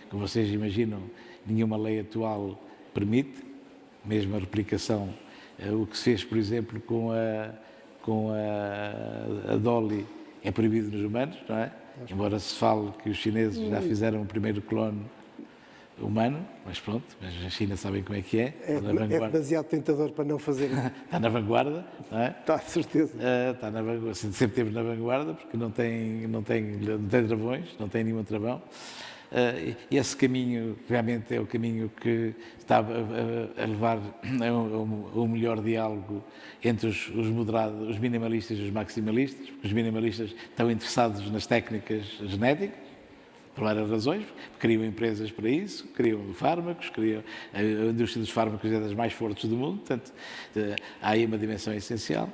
como vocês imaginam, nenhuma lei atual permite, mesmo a replicação. O que se fez, por exemplo, com a Dolly é proibido nos humanos, não é? Embora se fale que os chineses já fizeram o primeiro clone humano, mas pronto, mas a China sabem como é que é. É demasiado tentador para não fazer. Está na vanguarda, não é? Está, de certeza. Está na vanguarda, sempre esteve na vanguarda, porque não tem travões, não tem nenhum travão. E esse caminho realmente é o caminho que está a levar a um melhor diálogo entre os moderados, os minimalistas e os maximalistas, porque os minimalistas estão interessados nas técnicas genéticas, por várias razões, criam empresas para isso, criam fármacos, a indústria dos fármacos é das mais fortes do mundo, portanto, há aí uma dimensão essencial.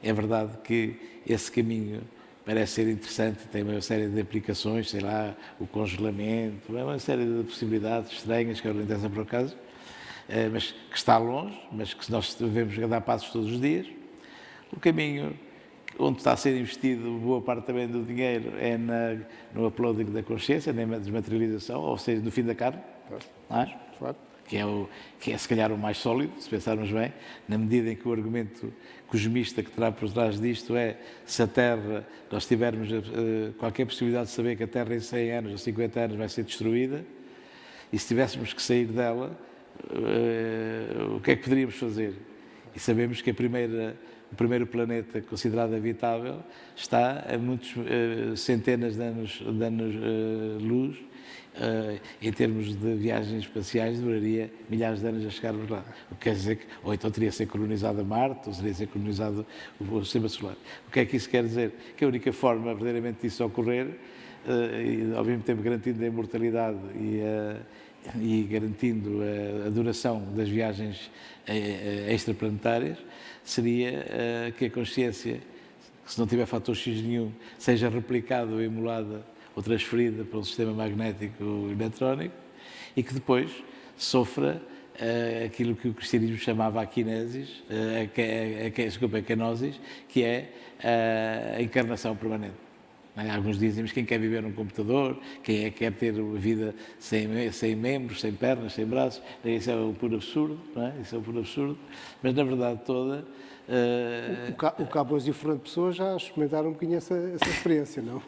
É verdade que esse caminho parece ser interessante, tem uma série de aplicações, sei lá, o congelamento, uma série de possibilidades estranhas que agora não interessa por acaso, mas que está longe, mas que nós devemos dar passos todos os dias. O caminho onde está a ser investido boa parte também do dinheiro é no uploading da consciência, na desmaterialização, ou seja, no fim da carne, não é? Que é se calhar o mais sólido, se pensarmos bem, na medida em que o argumento cosmista que terá por trás disto é se a Terra, nós tivermos qualquer possibilidade de saber que a Terra em 100 anos ou 50 anos vai ser destruída, e se tivéssemos que sair dela, o que é que poderíamos fazer? E sabemos que o primeiro planeta considerado habitável está a muitos centenas de anos-luz. Em termos de viagens espaciais, duraria milhares de anos a chegarmos lá. O que quer dizer que, ou então teria de ser colonizado a Marte, ou teria de ser colonizado o Sistema Solar. O que é que isso quer dizer? Que a única forma, verdadeiramente, disso ocorrer, e ao mesmo tempo garantindo a imortalidade e garantindo a duração das viagens extraplanetárias, seria que a consciência, se não tiver fator X nenhum, seja replicada ou emulada ou transferida para um sistema magnético eletrónico e que depois sofra aquilo que o cristianismo chamava a quinesis, a kenosis, que é a encarnação permanente. Alguns dizem, mas quem quer viver num computador, quem quer ter uma vida sem membros, sem pernas, sem braços, isso é um puro absurdo, não é? Isso é um puro absurdo, mas na verdade toda... O Camões e o Fernando Pessoa já experimentaram um bocadinho essa experiência, não?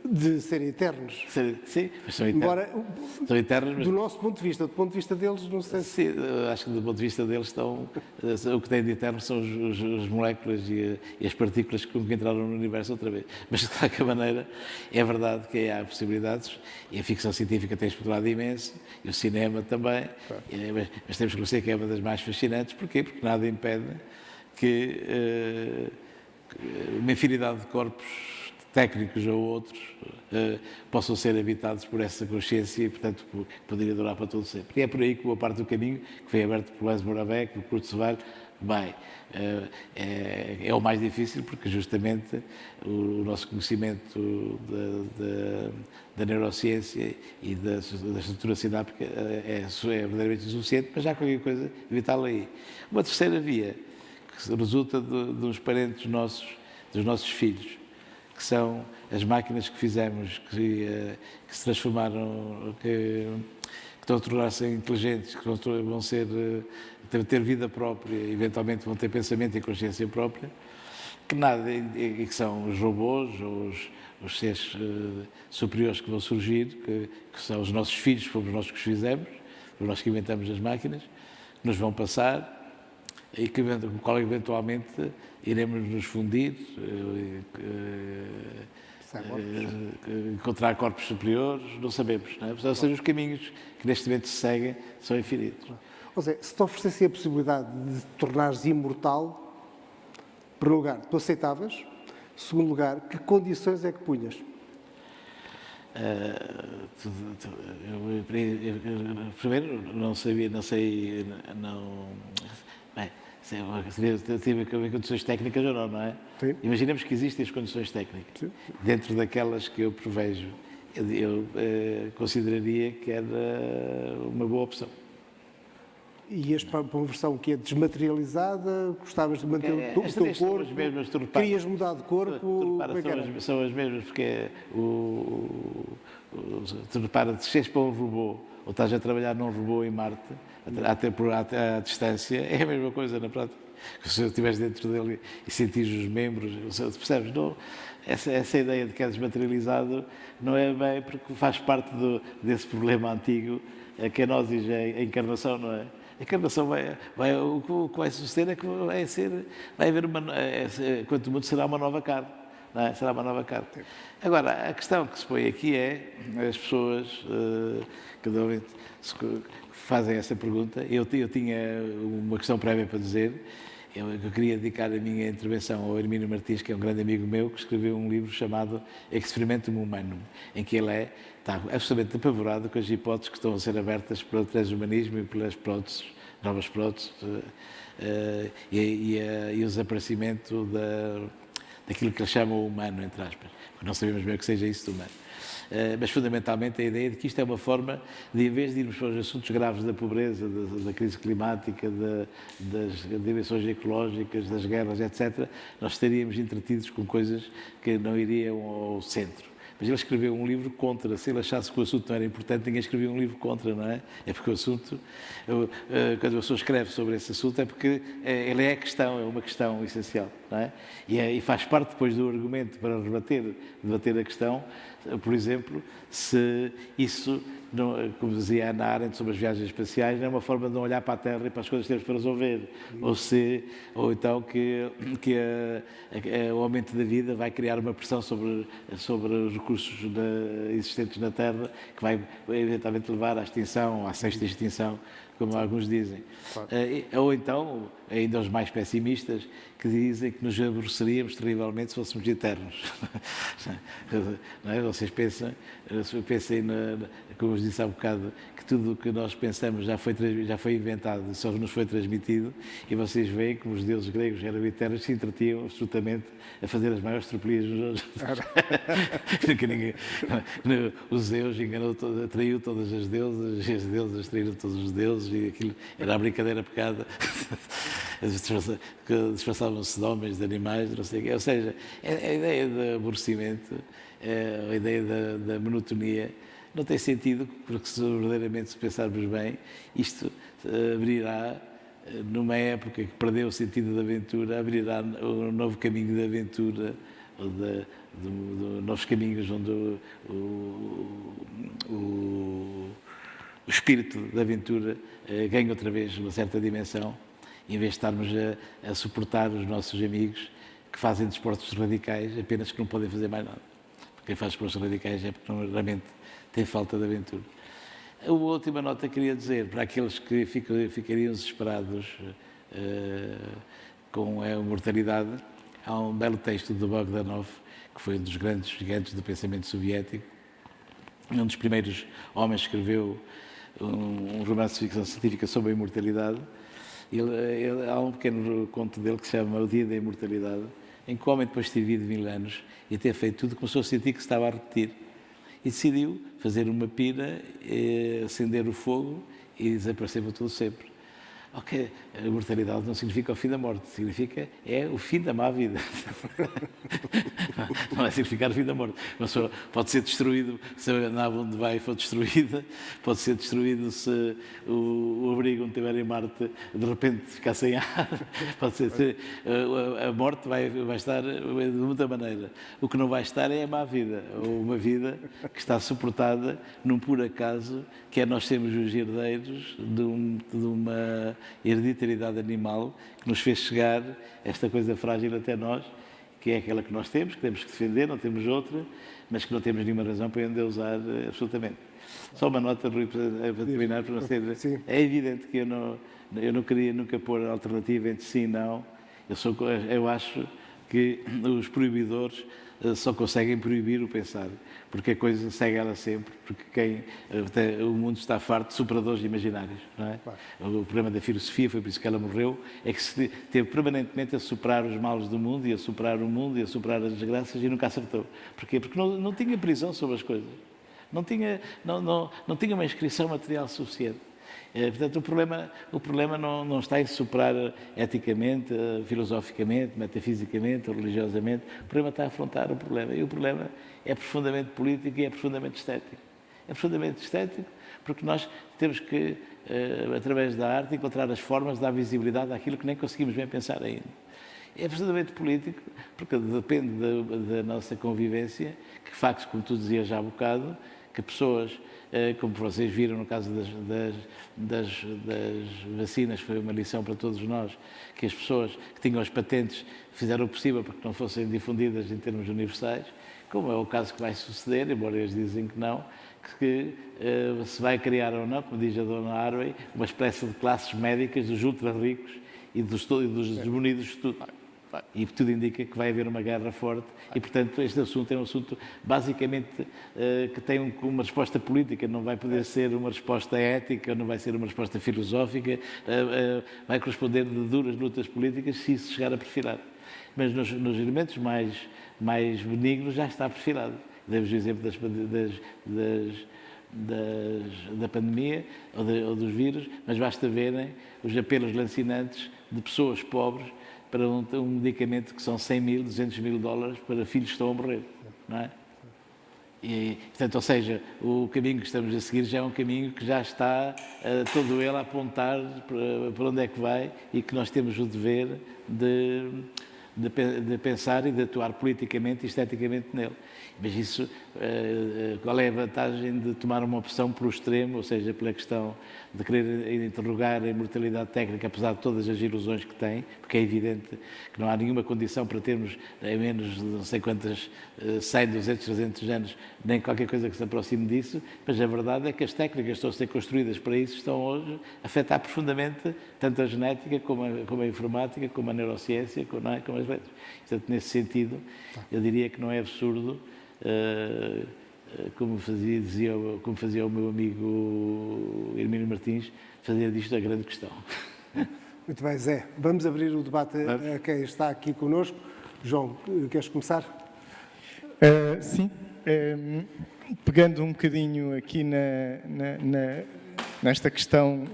De serem eternos. Sim, mas são eternos. Embora, são eternos, mas... do nosso ponto de vista, do ponto de vista deles, não sei se... Sim, acho que do ponto de vista deles estão... O que tem de eterno são as moléculas e as partículas que entraram no universo outra vez. Mas, de qualquer maneira, é verdade que há possibilidades, e a ficção científica tem explorado imenso, e o cinema também, mas temos que reconhecer que é uma das mais fascinantes. Porquê? Porque nada impede que uma infinidade de corpos técnicos ou outros possam ser habitados por essa consciência e, portanto, poderia durar para todo sempre. E é por aí que boa parte do caminho, que foi aberto por Les Moravec, por Kurzweil, vai. É o mais difícil porque, justamente, o nosso conhecimento da neurociência e da estrutura sináptica é verdadeiramente insuficiente, mas já há qualquer coisa evitá-la aí. Uma terceira via, que resulta dos parentes nossos, dos nossos filhos, que são as máquinas que fizemos, que se transformaram, que estão a tornar-se inteligentes, que vão ter vida própria, eventualmente vão ter pensamento e consciência própria, e que são os robôs, ou os seres superiores que vão surgir, que são os nossos filhos, fomos nós que os fizemos, fomos nós que inventamos as máquinas, que nos vão passar, e com o qual eventualmente iremos nos fundir, encontrar corpos superiores, não sabemos. Não é? Ou seja, os caminhos que neste momento se seguem são infinitos. José, se te oferecessem a possibilidade de te tornares imortal, em primeiro lugar, tu aceitavas? Em segundo lugar, que condições é que punhas? Primeiro, não sei, bem, tive a ver condições técnicas ou não é? Sim. Imaginemos que existem as condições técnicas. Sim. Dentro daquelas que eu prevejo, eu consideraria que era uma boa opção. E ias para uma versão que é desmaterializada? Gostavas de manter o teu São corpo? as mesmas, Querias mudar de corpo? Como é que era? são as mesmas, porque tu repara, desces para um robô, ou estás a trabalhar num robô em Marte, até à distância, é a mesma coisa na prática. Se eu estiveres dentro dele e sentires os membros, percebes? Não, essa ideia de que é desmaterializado não é bem, porque faz parte desse problema antigo, a kenosis, a encarnação, não é? A encarnação o que vai suceder é que vai haver quanto muito será uma nova carne. Não é? Será uma nova carne. Agora, a questão que se põe aqui é as pessoas que fazem essa pergunta. Eu tinha uma questão prévia para dizer. Eu queria dedicar a minha intervenção ao Hermínio Martins, que é um grande amigo meu, que escreveu um livro chamado Experimentum Humanum, em que ele está absolutamente apavorado com as hipóteses que estão a ser abertas pelo transhumanismo e pelas próteses, novas próteses, e o desaparecimento daquilo que ele chama o humano, entre aspas, porque não sabemos bem o que seja isso do humano. Mas fundamentalmente a ideia de que isto é uma forma de, em vez de irmos para os assuntos graves da pobreza, da crise climática, das dimensões ecológicas, das guerras, etc., nós estaríamos entretidos com coisas que não iriam ao centro. Mas ele escreveu um livro contra. Se ele achasse que o assunto não era importante, ninguém escrevia um livro contra, não é? É porque o assunto, quando a pessoa escreve sobre esse assunto, é porque ele é a questão, é uma questão essencial, não é? E faz parte depois do argumento para debater a questão, por exemplo, se isso, como dizia a Ana Arendt sobre as viagens espaciais, não é uma forma de não olhar para a Terra e para as coisas que temos para resolver, ou então que o aumento da vida vai criar uma pressão sobre os recursos existentes na Terra, que vai eventualmente levar à extinção, à sexta extinção como alguns dizem. Claro. Ou então, ainda os mais pessimistas, que dizem que nos aborreceríamos terrivelmente se fôssemos eternos. Não é? Vocês pensem, como eu disse há bocado, que tudo o que nós pensamos já foi inventado e só nos foi transmitido, e vocês veem como os deuses gregos eram eternos, se entretiam absolutamente a fazer as maiores tropelias nos outros. O Zeus traiu todas as deusas, e as deusas traíram todos os deuses, e aquilo era a brincadeira pecada. Que disfarçavam-se de homens, de animais, não sei o quê. Ou seja, a ideia de aborrecimento, a ideia da monotonia, não tem sentido, porque se verdadeiramente pensarmos bem, isto abrirá, numa época que perdeu o sentido da aventura, abrirá um novo caminho de aventura, de novos caminhos onde o espírito da aventura ganha outra vez uma certa dimensão, em vez de estarmos a suportar os nossos amigos que fazem desportos radicais, apenas que não podem fazer mais nada. Porque quem faz desportos radicais é porque realmente tem falta de aventura. A última nota que queria dizer, para aqueles que ficariam desesperados com a mortalidade, há um belo texto de Bogdanov, que foi um dos grandes gigantes do pensamento soviético, um dos primeiros homens que escreveu um romance de ficção científica sobre a imortalidade. Há um pequeno conto dele que se chama O Dia da Imortalidade, em que o homem, depois de ter vivido 1000 anos e ter feito tudo, começou a sentir que se estava a repetir. E decidiu fazer uma pira, acender o fogo e desaparecer para todo sempre. Ok, a mortalidade não significa o fim da morte, significa o fim da má vida. Não é significar o fim da morte. Uma pessoa pode ser destruído se a nave onde vai for destruída, pode ser destruído se o abrigo onde estiver em Marte de repente ficar sem ar, pode ser. A morte vai estar de muita maneira. O que não vai estar é a má vida, ou uma vida que está suportada num puro acaso, que é nós sermos os herdeiros de uma hereditariedade animal que nos fez chegar esta coisa frágil até nós, que é aquela que nós temos, que temos que defender, não temos outra, mas que não temos nenhuma razão para endeusar absolutamente. Só uma nota, Rui, para terminar, para não ser... Sim. É evidente que eu não queria nunca pôr a alternativa entre sim e não. Eu acho que os proibidores só conseguem proibir o pensar, porque a coisa segue ela sempre, porque o mundo está farto de superadores imaginários, não é? Claro. O problema da filosofia, foi por isso que ela morreu, é que se teve permanentemente a superar os males do mundo, e a superar o mundo, e a superar as desgraças, e nunca acertou. Porquê? Porque não tinha prisão sobre as coisas, não tinha uma inscrição material suficiente. Portanto, o problema não está em superar eticamente, filosoficamente, metafisicamente, religiosamente. O problema está a afrontar o problema. E o problema é profundamente político e é profundamente estético. É profundamente estético porque nós temos que, através da arte, encontrar as formas de dar visibilidade àquilo que nem conseguimos bem pensar ainda. É profundamente político porque depende da nossa convivência, que factos, como tu dizias já há bocado, que pessoas, como vocês viram no caso das vacinas, foi uma lição para todos nós, que as pessoas que tinham as patentes fizeram o possível para que não fossem difundidas em termos universais, como é o caso que vai suceder, embora eles dizem que não, que se vai criar ou não, como diz a dona Harvey, uma espécie de classes médicas dos ultra-ricos e dos desmunidos de tudo. E tudo indica que vai haver uma guerra forte e, portanto, este assunto é um assunto basicamente que tem uma resposta política, não vai poder ser uma resposta ética, não vai ser uma resposta filosófica, vai corresponder de duras lutas políticas se isso chegar a perfilar. Mas nos elementos mais benignos já está perfilado. Demos o exemplo da pandemia ou dos vírus, mas basta verem os apelos lancinantes de pessoas pobres para um medicamento que são 100 mil, 200 mil dólares para filhos que estão a morrer, não é? E, portanto, ou seja, o caminho que estamos a seguir já é um caminho que já está todo ele a apontar para onde é que vai e que nós temos o dever de de pensar e de atuar politicamente e esteticamente nele. Mas isso, qual é a vantagem de tomar uma opção pelo extremo, ou seja, pela questão de querer interrogar a imortalidade técnica, apesar de todas as ilusões que tem, porque é evidente que não há nenhuma condição para termos, em menos de não sei quantas, 100, 200, 300 anos, nem qualquer coisa que se aproxime disso, mas a verdade é que as técnicas que estão a ser construídas para isso estão hoje a afetar profundamente tanto a genética como a informática, como a neurociência, como as letras. Portanto, nesse sentido, eu diria que não é absurdo, como fazia o meu amigo Hermínio Martins, fazer disto a grande questão. Muito bem, Zé. Vamos abrir o debate a quem está aqui connosco. João, queres começar? Sim. Pegando um bocadinho aqui nesta questão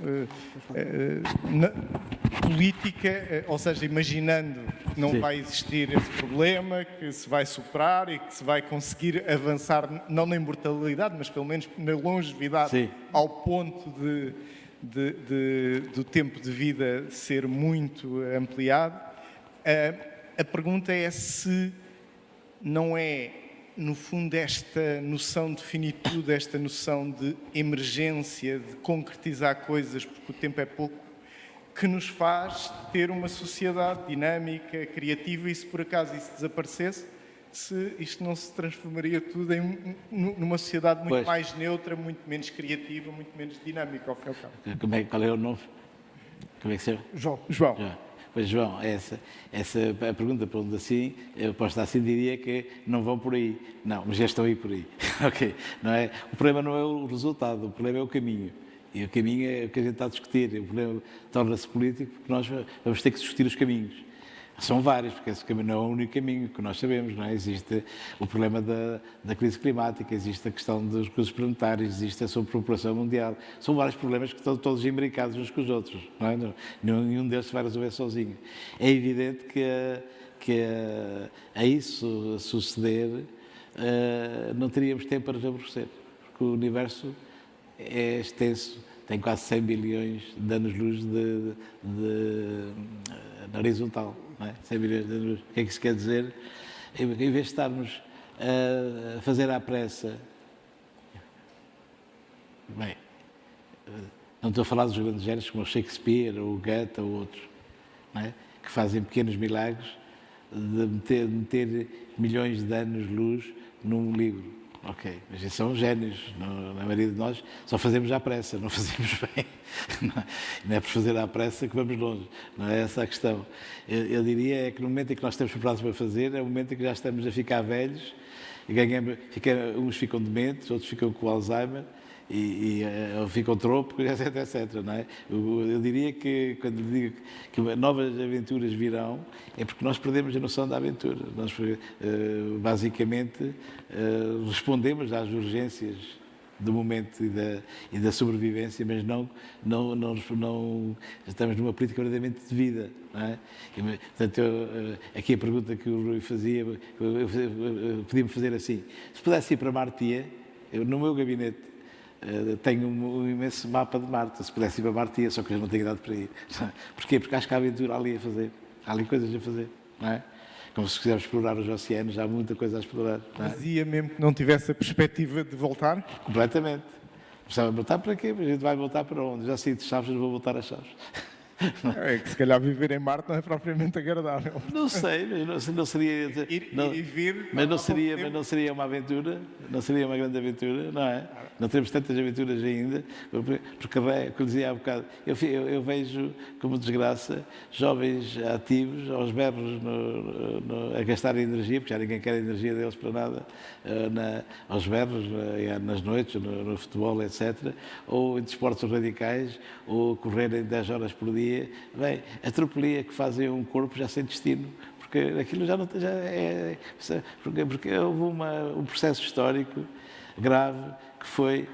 política, ou seja, imaginando que não vai existir esse problema, que se vai superar e que se vai conseguir avançar, não na imortalidade, mas pelo menos na longevidade, ao ponto do tempo de vida ser muito ampliado. A pergunta é se não é, no fundo, esta noção de finitude, esta noção de emergência, de concretizar coisas porque o tempo é pouco, que nos faz ter uma sociedade dinâmica, criativa, e se por acaso isso desaparecesse, se isto não se transformaria tudo numa sociedade muito mais neutra, muito menos criativa, muito menos dinâmica, ao fim e ao cabo. Qual é o nome? Como é que se chama? João. Pois, João, a pergunta pondo assim, eu posto assim, diria que não vão por aí. Não, mas já estão aí por aí. Ok, não é? O problema não é o resultado, o problema é o caminho. E o caminho é o que a gente está a discutir. O problema torna-se político porque nós vamos ter que discutir os caminhos. São vários, porque esse caminho não é o único caminho que nós sabemos, não é? Existe o problema da crise climática, existe a questão dos recursos planetários, existe a sobrepopulação mundial. São vários problemas que estão todos imbricados uns com os outros, não é? Nenhum deles se vai resolver sozinho. É evidente que a isso suceder não teríamos tempo para nos aborrecer, porque o universo é extenso, tem quase 100 bilhões de anos-luz na horizontal, não é? 100 bilhões de anos-luz. O que é que isso quer dizer? Em vez de estarmos a fazer à pressa, bem, não estou a falar dos grandes géneros como o Shakespeare, ou o Goethe, ou outros, não é? Que fazem pequenos milagres de meter milhões de anos-luz num livro. Ok, mas esses são gênios. Na maioria de nós só fazemos à pressa, não fazemos bem. Não é por fazer à pressa que vamos longe. Não é essa a questão. Eu diria que no momento em que nós estamos preparados para fazer, é o momento em que já estamos a ficar velhos, e uns ficam dementes, outros ficam com Alzheimer, ou ficam trópicos, etc. Não é? Eu diria que, quando digo que novas aventuras virão, é porque nós perdemos a noção da aventura. Nós, basicamente, respondemos às urgências do momento e da sobrevivência, mas não estamos numa política verdadeiramente de vida. Não é? Portanto, aqui a pergunta que o Rui fazia, podia-me fazer assim: se pudesse ir para Marte, no meu gabinete, tenho um imenso mapa de Marte. Se pudesse ir para Marte, só que eu não tenho idade para ir. Porquê? Porque acho que há aventura ali a fazer. Há ali coisas a fazer, não é? Como se quisermos explorar os oceanos, há muita coisa a explorar. Mas ia mesmo que não tivesse a perspectiva de voltar? Completamente. Precisava voltar para quê? A gente vai voltar para onde? Já saí de Chaves, não vou voltar a Chaves. É que se calhar viver em Marte não é propriamente agradável. Não sei, mas não seria... Ir e vir... Mas não seria uma aventura? Não seria uma grande aventura, não é? Não temos tantas aventuras ainda, porque, como eu dizia há bocado, eu vejo como desgraça jovens ativos aos berros a gastar energia, porque já ninguém quer a energia deles para nada, aos berros, nas noites, no futebol, etc., ou em desportos radicais, ou correrem 10 horas por dia. Bem, a tropelia que fazem um corpo já sem destino, porque aquilo já é... Porque houve um processo histórico grave que foi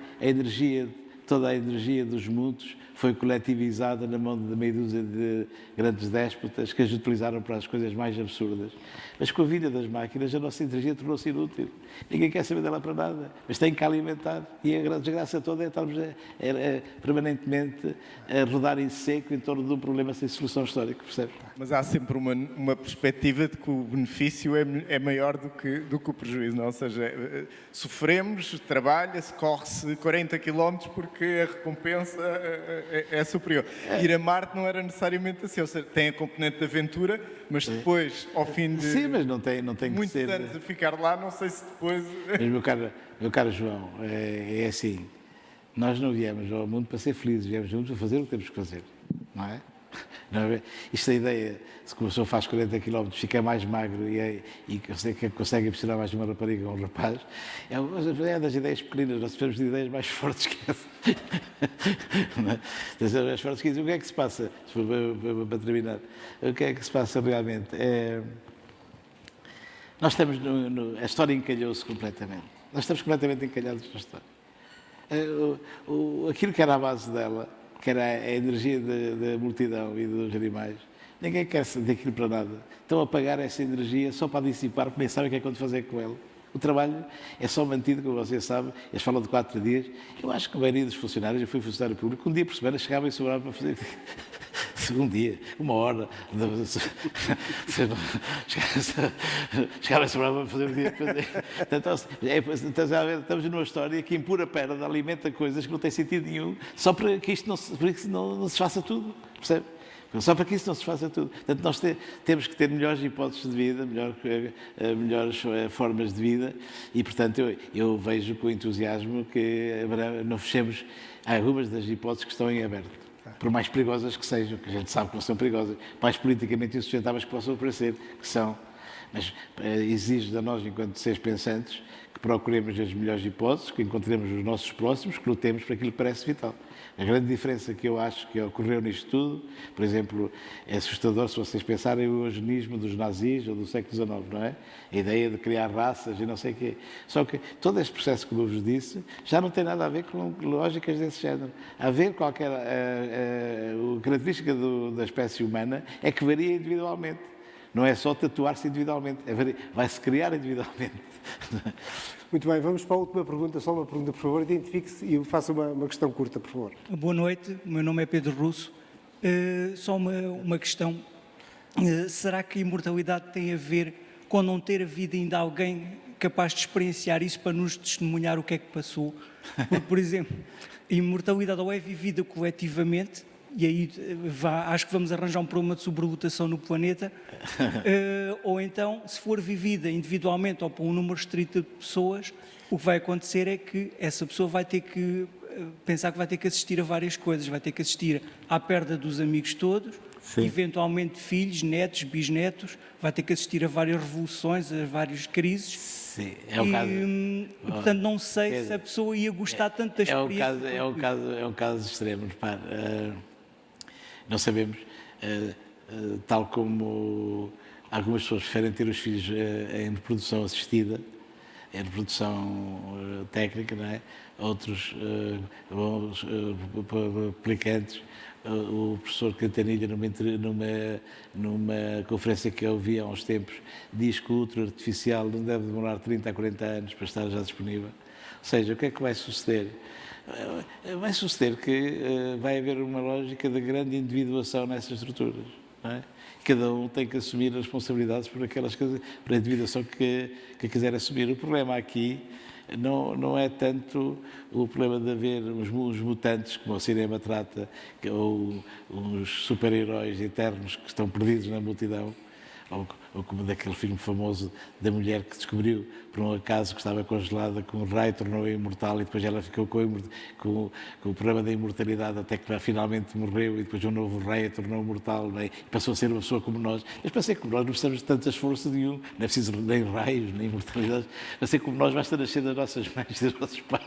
toda a energia dos mundos foi coletivizada na mão de meia dúzia de grandes déspotas que as utilizaram para as coisas mais absurdas. Mas com a vinda das máquinas, a nossa energia tornou-se inútil. Ninguém quer saber dela para nada, mas tem que alimentar. E a desgraça toda é estarmos permanentemente a rodar em seco em torno de um problema sem solução histórica, percebe? Mas há sempre uma perspectiva de que o benefício é maior do que o prejuízo, não? Ou seja, sofremos, trabalha-se, corre-se 40 km porque a recompensa é superior. Ir a Marte não era necessariamente assim, ou seja, tem a componente de aventura, mas depois, ao fim de Sim, mas não tem muitos que ser. anos a ficar lá, não sei se depois... Mas, meu caro João, é assim, nós não viemos ao mundo para ser felizes, viemos ao mundo para fazer o que temos que fazer, não é? Não é? Isto é a ideia, se uma pessoa faz 40 km, fica mais magro e consegue impressionar mais uma rapariga ou um rapaz, é das ideias pequeninas, nós precisamos de ideias mais fortes que essa. Das ideias mais fortes que isso. O que é que se passa, para terminar, o que é que se passa realmente? Nós estamos a história encalhou-se completamente. Nós estamos completamente encalhados na história. Aquilo que era a base dela, que era a energia da multidão e dos animais, ninguém quer daquilo para nada. Estão a pagar essa energia só para dissipar, porque nem sabem o que é que vão fazer com ela. O trabalho é só mantido, como vocês sabem, eles falam de 4 dias. Eu acho que a maioria dos funcionários, eu fui funcionário público, um dia por semana chegava e sobrava para fazer... Um dia, 1 hora, chegava a sobrar para fazer o dia. Estamos numa história que, em pura perda, alimenta coisas que não têm sentido nenhum, só para que isto não se faça tudo, percebe? Só para que isso não se faça tudo. Portanto, nós temos que ter melhores hipóteses de vida, melhores formas de vida e, portanto, eu vejo com entusiasmo que não fechemos algumas das hipóteses que estão em aberto. Por mais perigosas que sejam, que a gente sabe que não são perigosas, mais politicamente insustentáveis que possam aparecer, que são. Mas exige de nós, enquanto seres pensantes, que procuremos as melhores hipóteses, que encontremos os nossos próximos, que lutemos para aquilo que parece vital. A grande diferença que eu acho que ocorreu nisto tudo, por exemplo, é assustador se vocês pensarem o eugenismo dos nazis ou do século XIX, não é? A ideia de criar raças e não sei o quê. Só que todo este processo, como eu vos disse, já não tem nada a ver com lógicas desse género. A ver qualquer... a característica da espécie humana é que varia individualmente. Não é só tatuar-se individualmente, vai-se criar individualmente. Muito bem, vamos para a última pergunta. Só uma pergunta, por favor. Identifique-se e faça uma questão curta, por favor. Boa noite, o meu nome é Pedro Russo. Só uma questão. Será que a imortalidade tem a ver com não ter havido ainda alguém capaz de experienciar isso para nos testemunhar o que é que passou? Porque, por exemplo, a imortalidade ou é vivida coletivamente, e aí acho que vamos arranjar um problema de sobrelotação no planeta, ou então, se for vivida individualmente ou por um número restrito de pessoas, o que vai acontecer é que essa pessoa vai ter que pensar que vai ter que assistir a várias coisas, vai ter que assistir à perda dos amigos todos, sim, eventualmente filhos, netos, bisnetos, vai ter que assistir a várias revoluções, a várias crises. Sim, é o caso. Portanto, não sei se a pessoa ia gostar tanto da experiência. É um caso extremo, repare. Não sabemos, tal como algumas pessoas preferem ter os filhos em reprodução assistida, em reprodução técnica, não é? Outros aplicantes. O professor Cantanilha, numa conferência que eu vi há uns tempos, diz que o útero artificial não deve demorar 30 a 40 anos para estar já disponível. Ou seja, o que é que vai suceder? Vai suceder que vai haver uma lógica de grande individuação nessas estruturas. Não é? Cada um tem que assumir as responsabilidades por aquelas coisas, por a individuação que quiser assumir. O problema aqui não é tanto o problema de haver uns mutantes, como o cinema trata, ou uns super-heróis eternos que estão perdidos na multidão, ou como daquele filme famoso da mulher que descobriu, por um acaso, que estava congelada com um raio, tornou-a imortal e depois ela ficou com o problema da imortalidade até que finalmente morreu e depois um novo raio a tornou mortal, né? E passou a ser uma pessoa como nós. Mas para ser como nós não precisamos de tantas forças nenhum, não é preciso nem raios, nem imortalidade. Para ser como nós basta nascer das nossas mães e dos nossos pais.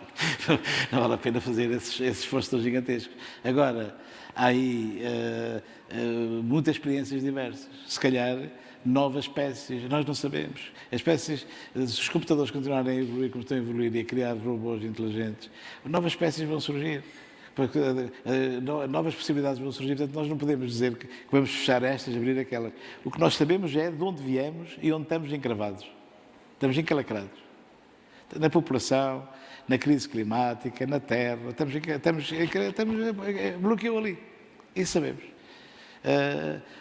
Não vale a pena fazer esse esforço tão gigantesco. Agora, há aí muitas experiências diversas. Se calhar, novas espécies, nós não sabemos. As espécies, se os computadores continuarem a evoluir como estão a evoluir e a criar robôs inteligentes, novas espécies vão surgir. porque novas possibilidades vão surgir, portanto nós não podemos dizer que vamos fechar estas, abrir aquelas. O que nós sabemos é de onde viemos e onde estamos encravados. Estamos encalacrados. Na população, na crise climática, na terra, estamos bloqueio ali. Isso sabemos.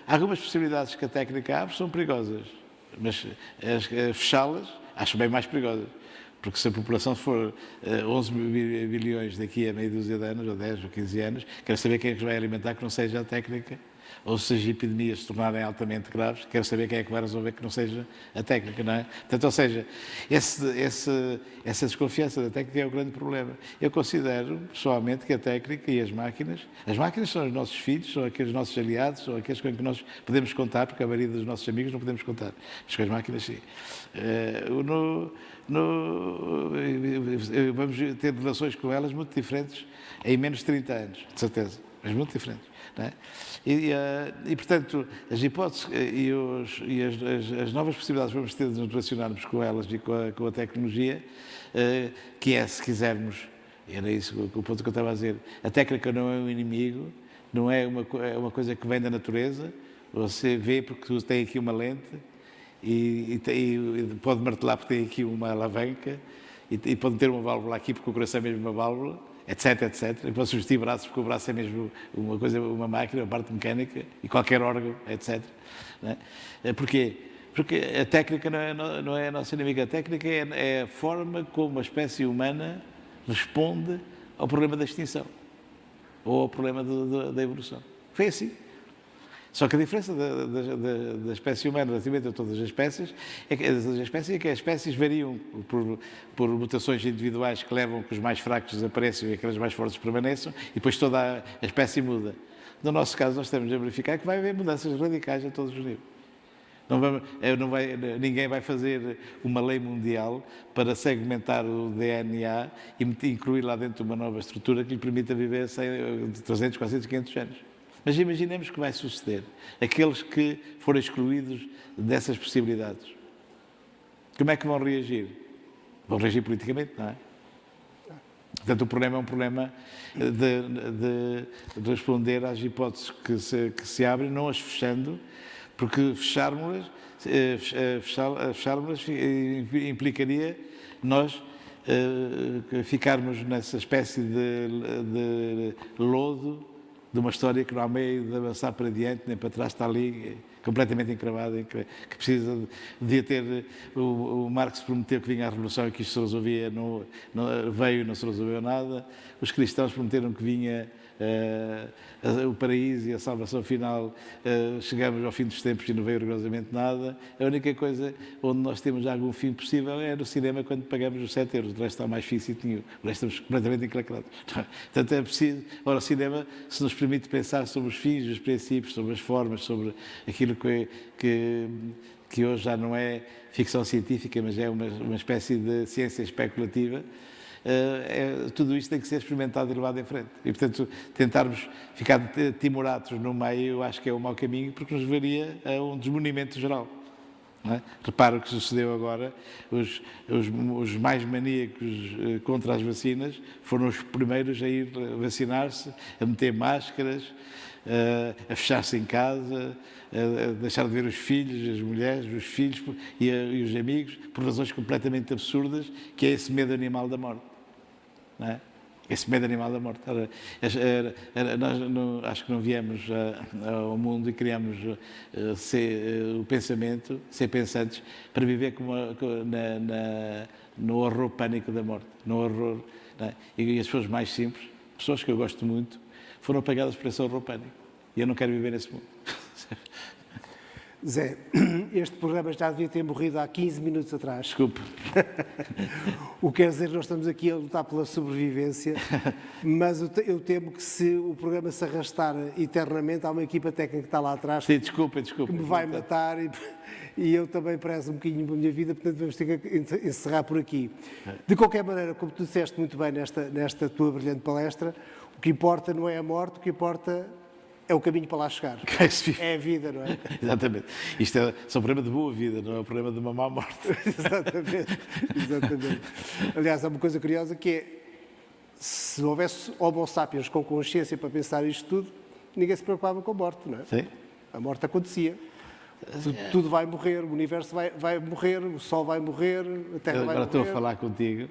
Algumas possibilidades que a técnica abre são perigosas, mas fechá-las acho bem mais perigosas. Porque se a população for 11 bilhões daqui a meia dúzia de anos, ou 10 ou 15 anos, quero saber quem é que os vai alimentar que não seja a técnica. Ou se as epidemias se tornarem altamente graves, quero saber quem é que vai resolver que não seja a técnica, não é? Portanto, ou seja, essa desconfiança da técnica é o grande problema. Eu considero, pessoalmente, que a técnica e as máquinas são os nossos filhos, são aqueles nossos aliados, são aqueles com que nós podemos contar, porque a maioria dos nossos amigos não podemos contar, mas com as máquinas sim. Vamos ter relações com elas muito diferentes em menos de 30 anos, de certeza, mas muito diferentes. Não é? E, portanto, as hipóteses e as novas possibilidades que vamos ter de nos relacionarmos com elas e com a tecnologia, que é, se quisermos, era isso o ponto que eu estava a dizer, a técnica não é um inimigo, não é uma coisa que vem da natureza, você vê porque tem aqui uma lente e pode martelar porque tem aqui uma alavanca e pode ter uma válvula aqui porque o coração é mesmo uma válvula, etc, etc. E pode substituir braços porque o braço é mesmo uma máquina, uma parte mecânica e qualquer órgão, etc. Não é? Porquê? Porque a técnica não é a nossa inimiga. A técnica é a forma como a espécie humana responde ao problema da extinção ou ao problema da evolução. Foi assim. Só que a diferença da espécie humana relativamente a todas as espécies é que as espécies variam por mutações individuais que levam que os mais fracos desapareçam e aqueles mais fortes permaneçam e depois toda a espécie muda. No nosso caso, nós estamos a verificar que vai haver mudanças radicais a todos os níveis. Ninguém vai fazer uma lei mundial para segmentar o DNA e incluir lá dentro uma nova estrutura que lhe permita viver 300, 400, 500 anos. Mas imaginemos que vai suceder. Aqueles que forem excluídos dessas possibilidades. Como é que vão reagir? Vão reagir politicamente, não é? Portanto, o problema é um problema de responder às hipóteses que se abrem, não as fechando, porque fecharmos-las implicaria nós ficarmos nessa espécie de lodo de uma história que não há meio de avançar para diante nem para trás, está ali completamente encravada, que precisa de ter... O Marx prometeu que vinha a Revolução e que isto se resolvia, veio e não se resolveu nada. Os cristãos prometeram que vinha o paraíso e a salvação final. Chegamos ao fim dos tempos e não veio rigorosamente nada. A única coisa onde nós temos algum fim possível é no cinema, quando pagamos os 7 euros. O resto está mais difícil que nenhum. O resto estamos completamente enclacrados. Portanto, é preciso... Ora, o cinema, se nos permite pensar sobre os fins, os princípios, sobre as formas, sobre aquilo que hoje já não é ficção científica, mas é uma espécie de ciência especulativa, tudo isto tem que ser experimentado e levado em frente. E, portanto, tentarmos ficar timoratos no meio, eu acho que é um mau caminho, porque nos levaria a um desmonimento geral. Não é? Repara o que sucedeu agora, os mais maníacos contra as vacinas foram os primeiros a ir vacinar-se, a meter máscaras, a fechar-se em casa, a deixar de ver os filhos, as mulheres, os filhos e os amigos, por razões completamente absurdas, que é esse medo animal da morte. Não é? Esse medo animal da morte. Nós acho que não viemos ao mundo e criamos o pensamento, ser pensantes, para viver no horror pânico da morte. No horror, não é? E as pessoas mais simples, pessoas que eu gosto muito, foram apagadas por esse horror pânico. E eu não quero viver nesse mundo. Zé, este programa já devia ter morrido há 15 minutos atrás. Desculpe. O que quer dizer que nós estamos aqui a lutar pela sobrevivência, mas eu temo que se o programa se arrastar eternamente, há uma equipa técnica que está lá atrás. Sim, desculpa. Que me vai matar e eu também prezo um bocadinho a minha vida, portanto vamos ter que encerrar por aqui. De qualquer maneira, como tu disseste muito bem nesta tua brilhante palestra, o que importa não é a morte, o que importa é o caminho para lá chegar. É a vida, não é? Exatamente. Isto é só um problema de boa vida, não é um problema de uma má morte. Exatamente. Aliás, há uma coisa curiosa que é, Se houvesse homo sapiens com consciência para pensar isto tudo, ninguém se preocupava com a morte, não é? Sim. A morte acontecia. Tudo vai morrer, o universo vai morrer, o Sol vai morrer, a Terra vai morrer. Agora estou a falar contigo,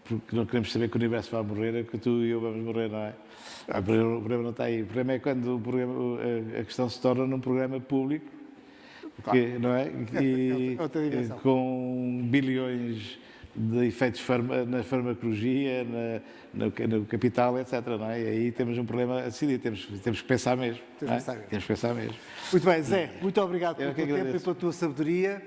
porque não queremos saber que o universo vai morrer, é que tu e eu vamos morrer, não é? O problema não está aí. O problema é quando a questão se torna num programa público, porque, não é? E, outra dimensão. com bilhões de efeitos na farmacologia, no capital, etc. Não é? E aí temos um problema a decidir, temos que pensar mesmo. Temos que pensar mesmo. Muito bem, Zé, muito obrigado pelo Eu que teu tempo e agradeço. pela tua sabedoria.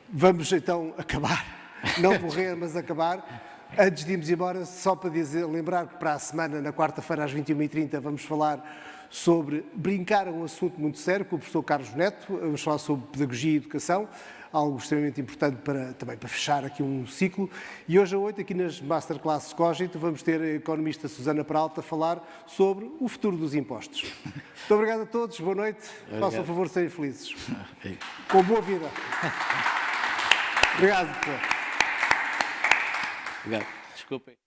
Vamos então acabar, não morrer, mas acabar. Antes de irmos embora, só para lembrar que para a semana, na quarta-feira, às 21h30, vamos falar sobre brincar, um assunto muito sério, com o professor Carlos Neto. Vamos falar sobre pedagogia e educação, algo extremamente importante também para fechar aqui um ciclo. E hoje à 8, aqui nas Masterclasses Cogito, vamos ter a economista Susana Peralta a falar sobre o futuro dos impostos. Muito obrigado a todos, boa noite. Façam o favor de serem felizes. Com boa vida. Obrigado, doutor. Obrigado. Desculpem.